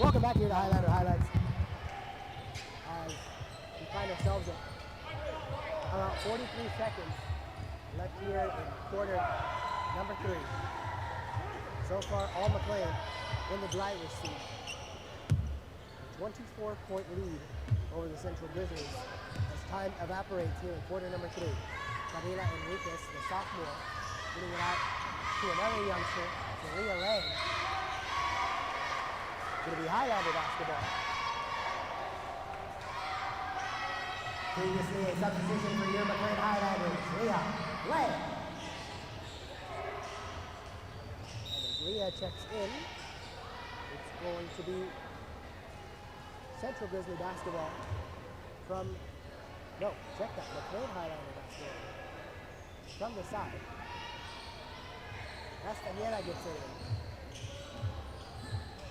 Welcome back here to Highlander Highlights. As we find ourselves at about 43 seconds left here in quarter number 3. So far, all McLane in the driver's seat. 24-point lead over the Central Grizzlies as time evaporates here in quarter number 3. Camila Enriquez, the sophomore, getting it out to another youngster, Maria Lang. Going to be Highlander basketball. Previously a substitution for your McLane Highlanders, Leah Lang. And as Leah checks in, it's going to be Central Grizzly basketball from, no, check that, McLane Highlander basketball from the side. Castañeda gets it in.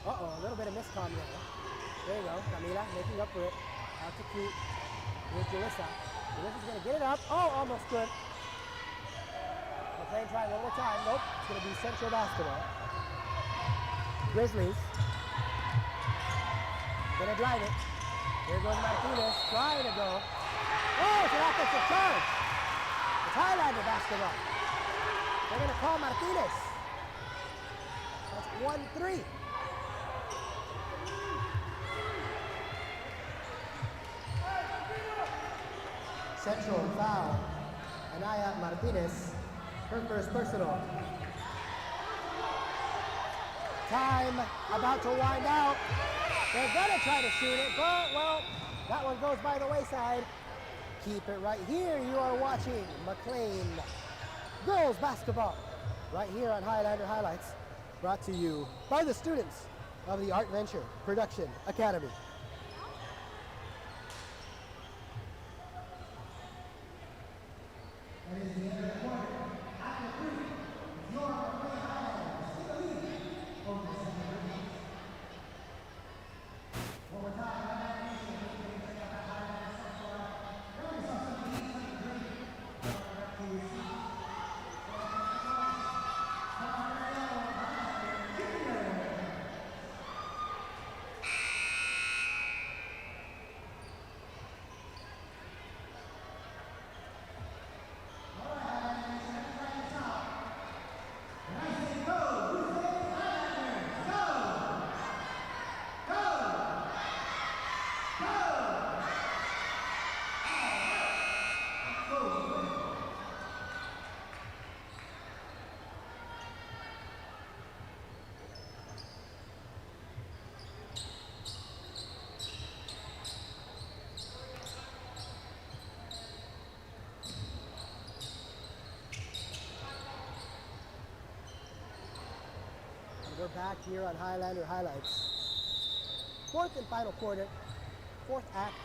Uh-oh, a little bit of miscomm there. There you go, Camila making up for it. Out to Pete with Julissa. Julissa's going to get it up. Oh, almost good. McLane trying one more time. Nope, it's going to be Central basketball. Grizzlies. Gonna drive it. Here goes Martinez, trying to go. Oh, it's an offensive charge. It's Highlander basketball. They're gonna call Martinez. That's 1-3. Central foul. Anaya Martinez, her first personal. Time about to wind out. They're gonna try to shoot it, but, well, that one goes by the wayside. Keep it right here. You are watching McLane girls basketball right here on Highlander Highlights, brought to you by the students of the Art Venture Production Academy. That is the end of the quarter. After 3, your McLane Highlanders in the lead over the Central Grizzlies. One more time, we're back here on Highlander Highlights. Fourth and final quarter, fourth act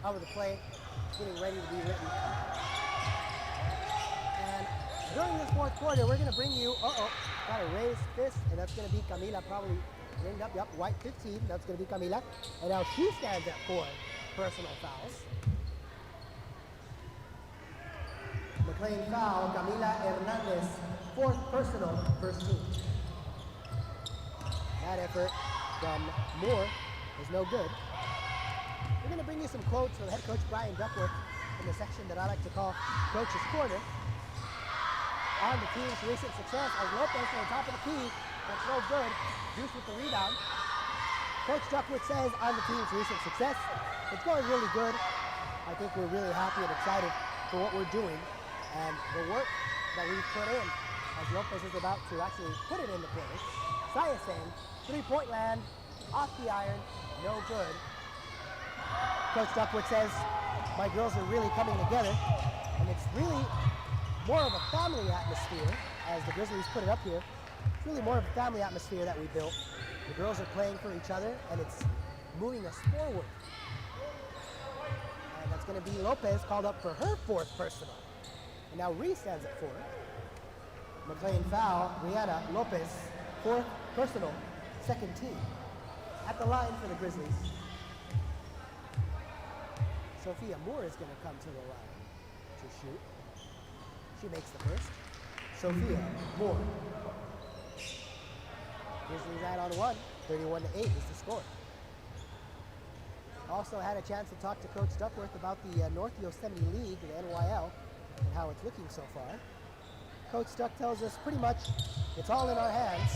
of the play, getting ready to be written. And during this fourth quarter, we're gonna bring you, got a raised fist, and that's gonna be Camila, probably ringed up, white 15, that's gonna be Camila. And now she stands at 4 personal fouls. McLane foul, Camila Hernandez, 4th personal, first team. That effort from Moore is no good. We're going to bring you some quotes from head coach Brian Duckworth in the section that I like to call Coach's Corner. On the team's recent success, as Lopez to the top of the key, that's no good. Deuce with the rebound. Coach Duckworth says on the team's recent success, it's going really good. I think we're really happy and excited for what we're doing and the work that we've put in as Lopez is about to actually put it into place. Saya saying, 3-point land, off the iron, no good. Coach Duckworth says, my girls are really coming together, and it's really more of a family atmosphere, as the Grizzlies put it up here. It's really more of a family atmosphere that we built. The girls are playing for each other, and it's moving us forward. And that's going to be Lopez called up for her 4th personal. And now Ree stands at 4. McLane foul, Rihanna Lopez, 4th personal, 2nd team. At the line for the Grizzlies, Sophia Moore is going to come to the line to shoot. She makes the first. Sophia Moore. Grizzlies add on 1, 31-8 is the score. Also had a chance to talk to Coach Duckworth about the North Yosemite League, the NYL, and how it's looking so far. Coach Duck tells us pretty much it's all in our hands.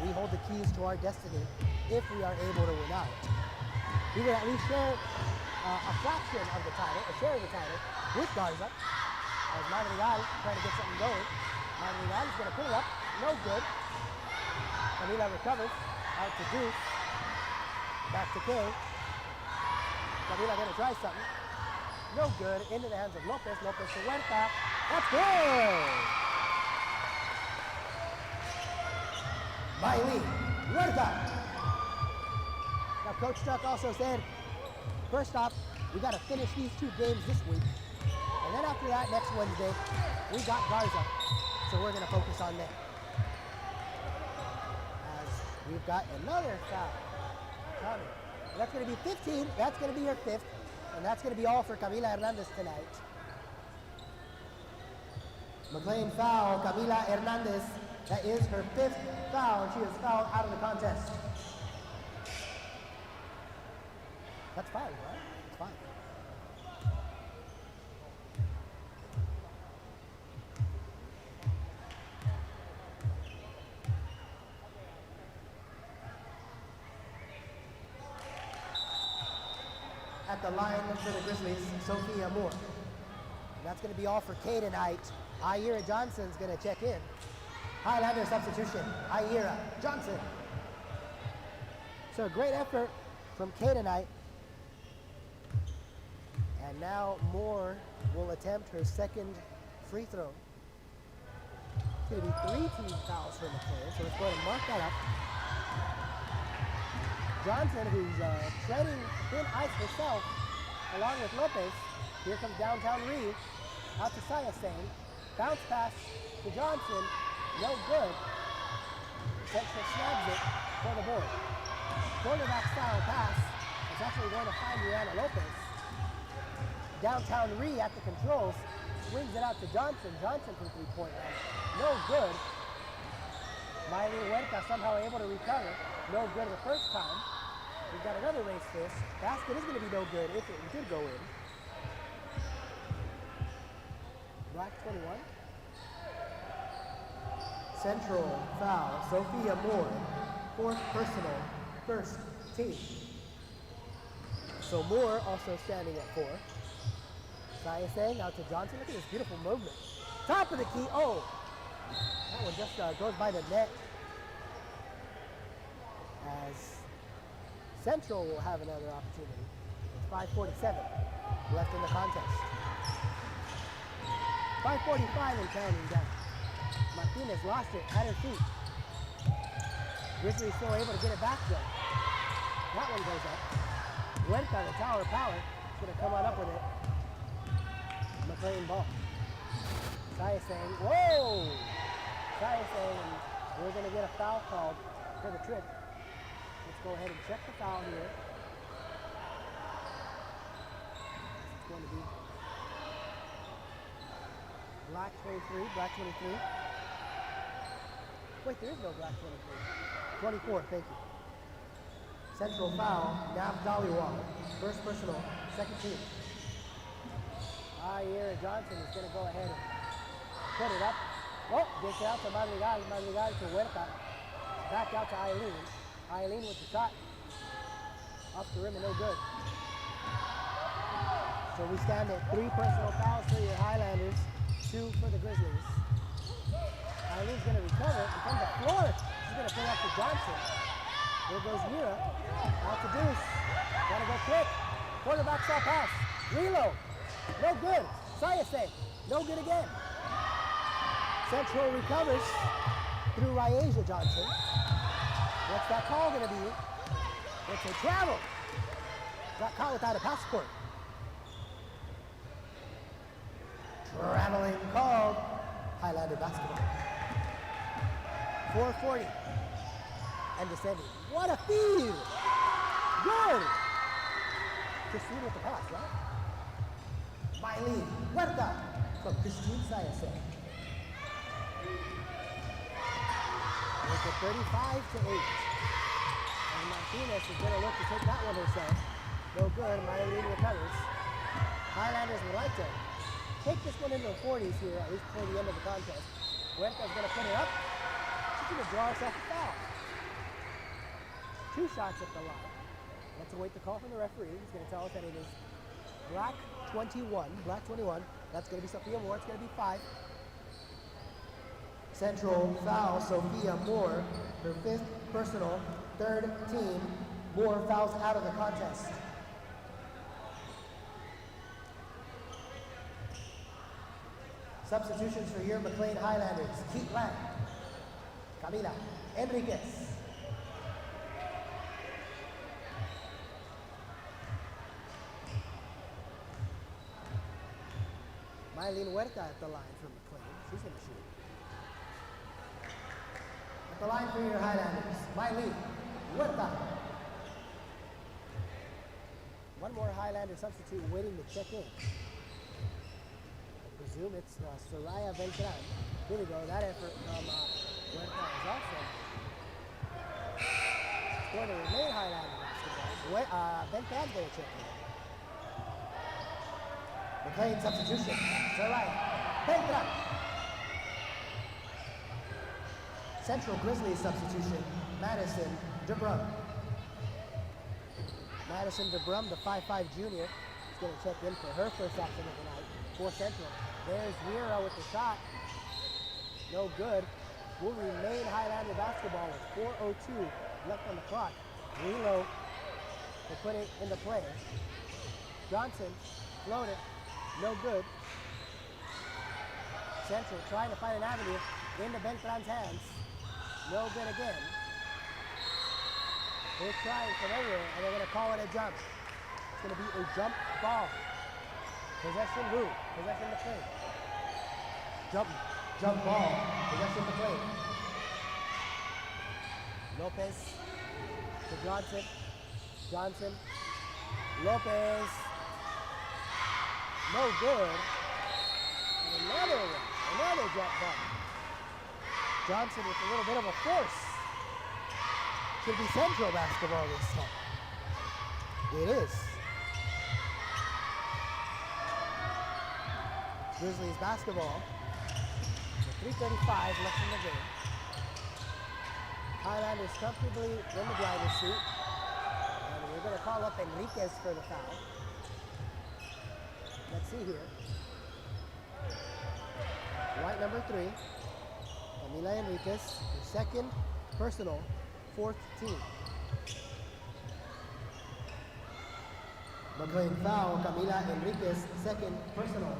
We hold the keys to our destiny if we are able to win out. We would at least share a fraction of the title, a share of the title, with Garza. As Madrigal trying to get something going. Madrigal is going to pull it up. No good. Camila recovers. Out to Deuce. Back to Kay. Camila going to try something. No good. Into the hands of Lopez. Lopez to Huerta. That's good! Miley Huerta. Now Coach Duck also said, first off, we got to finish these 2 games this week. And then after that, next Wednesday, we got Garza. So we're going to focus on that. As we've got another foul coming. That's going to be 15. That's going to be her 5th. And that's going to be all for Camila Hernandez tonight. McLane foul, Camila Hernandez. That is her 5th foul, and she is fouled out of the contest. That's fine, right? It's fine. At the line for the Grizzlies, Sophia Moore. And that's going to be all for Kay tonight. Ira Johnson's going to check in. Highlander substitution, Ira Johnson. So a great effort from Kay tonight. And now Moore will attempt her 2nd free throw. It's going to be 3 team fouls for McLane, so let's go ahead and mark that up. Johnson, who's treading thin ice herself, along with Lopez. Here comes downtown Reed, out to Sayasane. Bounce pass to Johnson, no good. Central snags it for the board. Cornerback style pass. It's actually going to find Rihanna Lopez. Downtown Ree at the controls, swings it out to Johnson. Johnson from 3-point line, no good. Miley Huerta somehow able to recover, no good the first time. We've got another race this. Basket is going to be no good if it did go in. Black 21. Central foul, Sophia Moore, 4th personal, 1st team. So Moore also standing at 4. Sayasane out to Johnson. Look at this beautiful movement. Top of the key. Oh, that one just goes by the net. As Central will have another opportunity. It's 5:47 left in the contest. 5:45 and counting down. Martinez lost it at her feet. Grizzlies still able to get it back though. That one goes up. Huerta, the tower power, is going to come on up with it. McLane ball. Sayasane, whoa! Sayasane, and we're going to get a foul called for the trip. Let's go ahead and check the foul here. It's going to be black 23, black 23. Wait, there is no black 23. 24, thank you. Central foul, Nav Dhaliwal. 1st personal, 2nd team. Ira Johnson is going to go ahead and put it up. Oh, gets it out to Madrigal. Madrigal to Huerta. Back out to Eileen. Eileen with the shot. Off the rim and no good. So we stand at 3 personal fouls for your Highlanders, 2 for the Grizzlies. Eileen's going to recover. And from the floor, she's going to pull up to Johnson. There goes Mira. Out to Deuce. Got to go quick. Quarterback stop pass. Reload. No good. Sayasane. No good again. Central recovers through Ryasia Johnson. What's that call going to be? It's a travel. Got caught without a passport. Traveling called. Highlander basketball. 4:40. And descending. What a feed! Good! Christine with the pass, right? Miley Huerta from Christine Sayasane. It's a 35-8. And Martinez is going to look to take that one herself. No good. McLane recovers. Highlanders would like to take this one into the 40s here, at least before the end of the contest. Huerta's going to put it up. She's going to draw herself a foul. 2 shots at the line. Let's await the call from the referee. He's going to tell us that it is black 21. Black 21. That's going to be Sophia Moore. It's going to be 5. Central foul, Sophia Moore. Her 5th personal, 3rd team. Moore fouls out of the contest. Substitutions for your McLane Highlanders. Keith Lang, Camila Enriquez. Mylene Huerta at the line for McLane. She's going to shoot. At the line for your Highlanders, Mylene Huerta. One more Highlander substitute waiting to check in. I presume it's Soraya Beltran. Here we go. That effort from Huerta is also going to remain Highlander basketball. Beltran's going to check in. McLane substitution. Soraya Beltran. Central Grizzlies substitution. Madison DeBrum. Madison DeBrum, the 5'5 junior, is going to check in for her first action of the night for Central. There's Vera with the shot. No good. Will remain Highlander basketball with 4:02 left on the clock. Relo to put it into play. Johnson floated. No good. Central trying to find an avenue into Beltran's hands. No good again. They're trying from everywhere, and they're going to call it a jump. It's going to be a jump ball. Possession who? Possession McLane. Jump ball. Possession McLane. Lopez to Johnson. Johnson. Lopez. No good. And another one. Another jump ball. Johnson with a little bit of a force. Could be Central basketball this time. It is. Grizzlies basketball. With 3:35 left in the game. Highlanders comfortably in the driver's seat. And we're going to call up Enriquez for the foul. Let's see here. White number 3. Camila Enriquez, her 2nd personal, 4th team. McLane foul, Camila Enriquez, 2nd personal,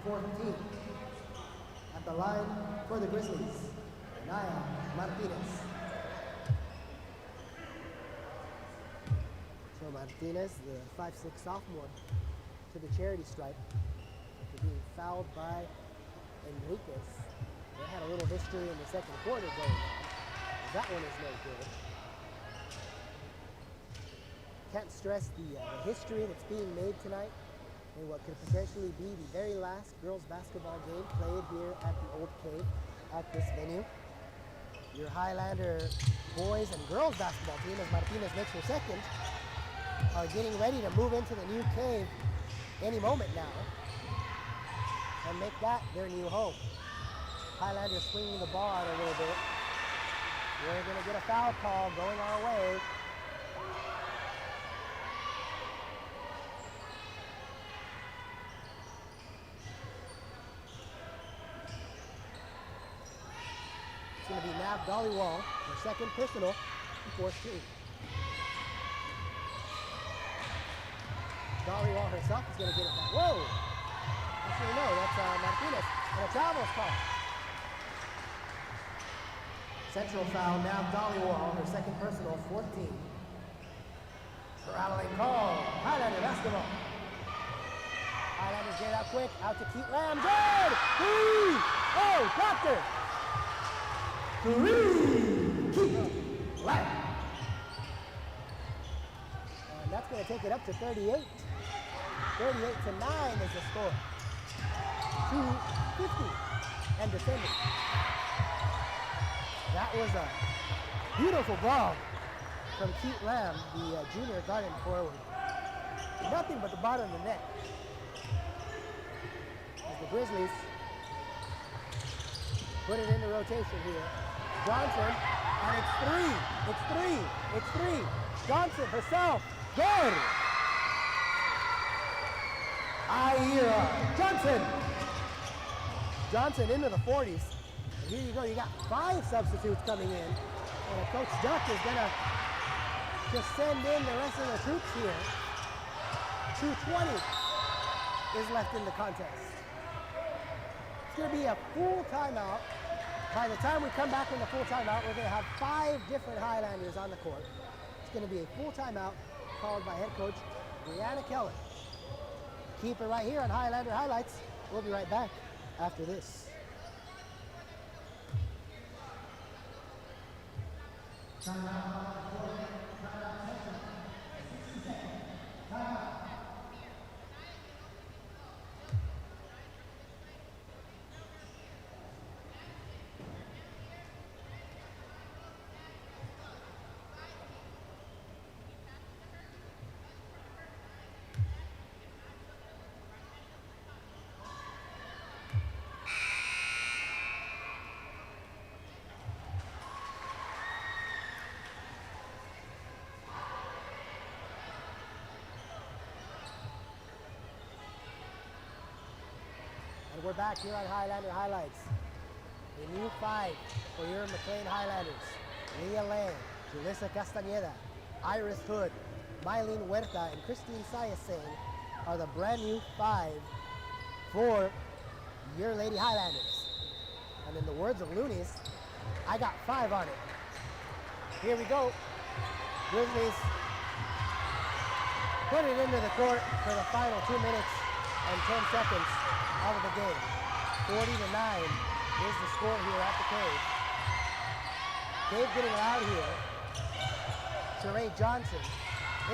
4th team. At the line for the Grizzlies, Naya Martinez. So Martinez, the 5'6 sophomore, to the charity stripe after being fouled by Enriquez. They had a little history in the 2nd quarter going on. That one is no good. Can't stress the history that's being made tonight in what could potentially be the very last girls basketball game played here at the Old Cave at this venue. Your Highlander boys and girls basketball team, as Martinez makes her 2nd, are getting ready to move into the new cave any moment now and make that their new home. Highlanders swinging the ball out a little bit. We're going to get a foul call going our way. It's going to be Nav Dollywall, her 2nd personal, 4th team. Dollywall herself is going to get it back. Whoa! Actually, no, that's Martinez. And a travel's call. Central foul, Nav Dollywall, her 2nd personal, 4th team. Traveling call, Highlander basketball. Highlanders get it out quick, out to Keith Lamb, good! 3! Oh, blocked her! 3! Keith Lamb. And that's going to take it up to 38. 38-9 is the score. 2:50 and defending. That was a beautiful ball from Keith Lamb, the junior guard and forward. Nothing but the bottom of the net. As the Grizzlies put it into rotation here. Johnson, and it's three. It's three. It's three. Johnson herself. Good. Ira Johnson. Johnson into the 40s. And here you go. You got 5 substitutes coming in. And Coach Duck is going to just send in the rest of the troops here. 2:20 is left in the contest. It's going to be a full timeout. By the time we come back in the full timeout, we're going to have 5 different Highlanders on the court. It's going to be a full timeout called by head coach Brianna Keller. Keep it right here on Highlander Highlights. We'll be right back after this. And we're back here on Highlander Highlights. A new 5 for your McLane Highlanders. Leah Lang, Julissa Castañeda, Iris Hood, McLane Huerta, and Christine Sayasane are the brand new 5 for your Lady Highlanders. And in the words of Loonies, I got 5 on it. Here we go. Grizzlies put it into the court for the final 2 minutes and 10 seconds out of the game. 40-9 is the score here at the Cave. Cave getting loud here. Sheree Johnson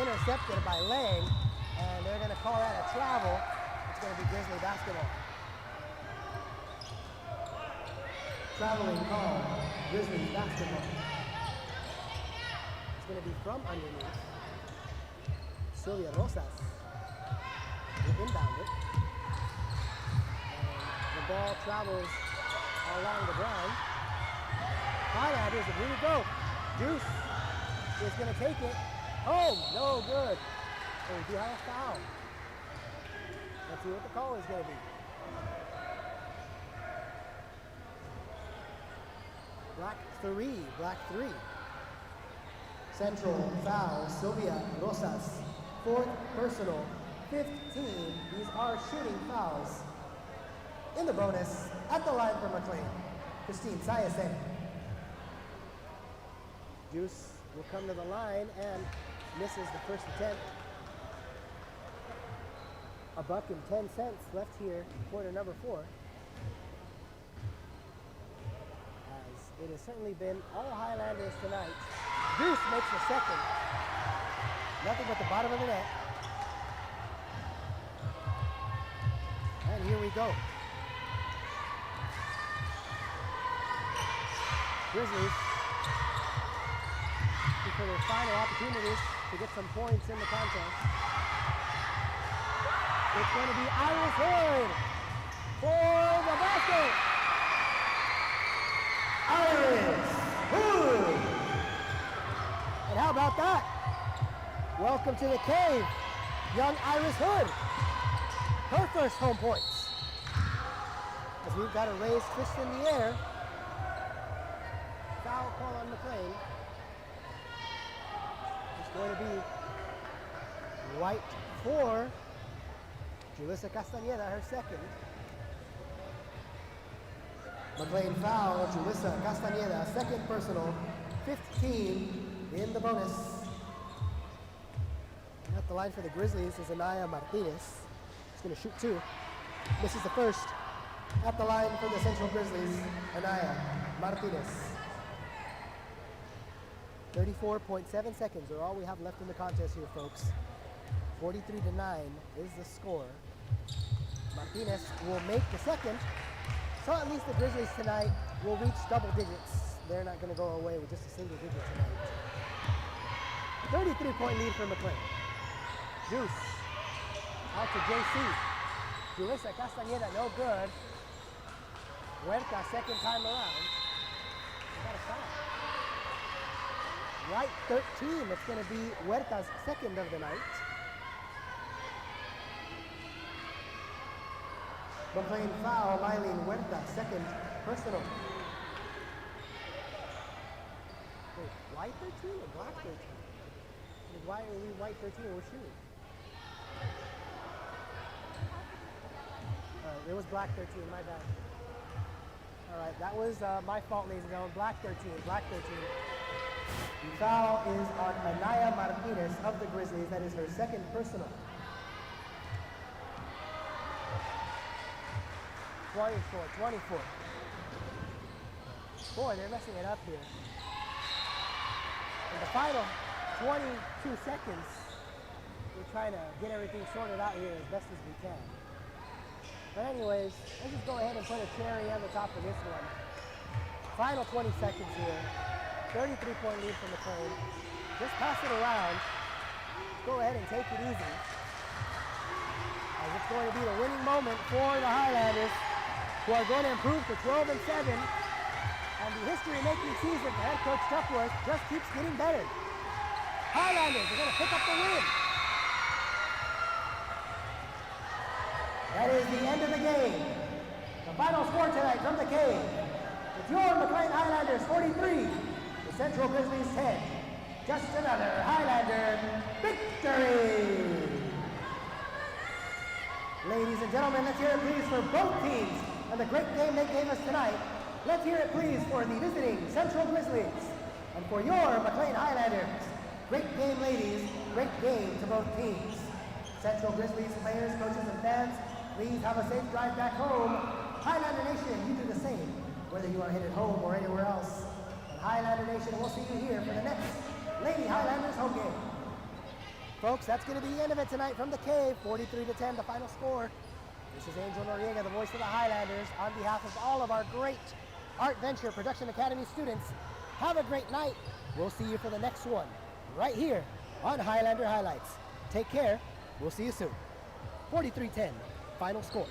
intercepted by Lang, and they're going to call that a travel. It's going to be Grizzly basketball. Traveling call, Grizzly basketball. It's going to be from underneath. Sylvia Rosas will inbound it. The ball travels along the ground. Highlanders, and here we go. Deuce is going to take it. Home, no good. So we do have a foul. Let's see what the call is going to be. Black three. Central foul, Sylvia Rosas. 4th personal, 15. These are shooting fouls. In the bonus, at the line for McLane, Christine Sayasane. Juice will come to the line and misses the first attempt. $1.10 left here, quarter number 4. As it has certainly been all Highlanders tonight. Juice makes the second. Nothing but the bottom of the net. And here we go. Grizzlies for their final opportunities to get some points in the contest. It's going to be Iris Hood for the basket. Iris Hood. And how about that? Welcome to the Cave, young Iris Hood. Her first home points. As we've got a raised fist in the air. Foul call on McLane. It's going to be white for Julissa Castañeda, her second. McLane foul, Julissa Castañeda, second personal, 15 in the bonus. And at the line for the Grizzlies is Anaya Martinez. He's going to shoot 2. Misses the first. At the line for the Central Grizzlies, Anaya Martinez. 34.7 seconds are all we have left in the contest here, folks. 43-9 is the score. Martinez will make the second, so at least the Grizzlies tonight will reach double digits. They're not going to go away with just a single digit tonight. 33-point lead for McLane. Juice Out to JC. Julissa Castañeda, no good. Huerta, second time around. Got a foul. White 13, it's going to be Huerta's second of the night. McLane foul, Mylene Huerta, second personal. Wait, white 13 or black 13? Why are we white 13? We're shooting. It was black 13, my bad. All right, that was my fault, ladies and gentlemen. Black 13, black 13. The foul is on Anaya Martinez of the Grizzlies. That is her second personal. 24. Boy, they're messing it up here. In the final 22 seconds, we're trying to get everything sorted out here as best as we can. But anyways, let's just go ahead and put a cherry on the top of this one. Final 20 seconds here. 33-point lead from McLane. Just pass it around. Go ahead and take it easy. As it's going to be the winning moment for the Highlanders, who are going to improve to 12-7. And the history-making season for head coach Duckworth just keeps getting better. Highlanders are going to pick up the win. That is the end of the game. The final score tonight from the cave. It's your McLane Highlanders 43, the Central Grizzlies 10. Just another Highlander victory. Ladies and gentlemen, let's hear it please for both teams and the great game they gave us tonight. Let's hear it please for the visiting Central Grizzlies. And for your McLane Highlanders, great game ladies, great game to both teams. Central Grizzlies players, coaches, and fans, please have a safe drive back home. Highlander Nation, you do the same, whether you are headed home or anywhere else. And Highlander Nation, we'll see you here for the next Lady Highlanders home game. Folks, that's going to be the end of it tonight from the cave. 43-10, the final score. This is Angel Noriega, the voice of the Highlanders. On behalf of all of our great Art Venture Production Academy students, have a great night. We'll see you for the next one, right here on Highlander Highlights. Take care. We'll see you soon. 43-10, final score.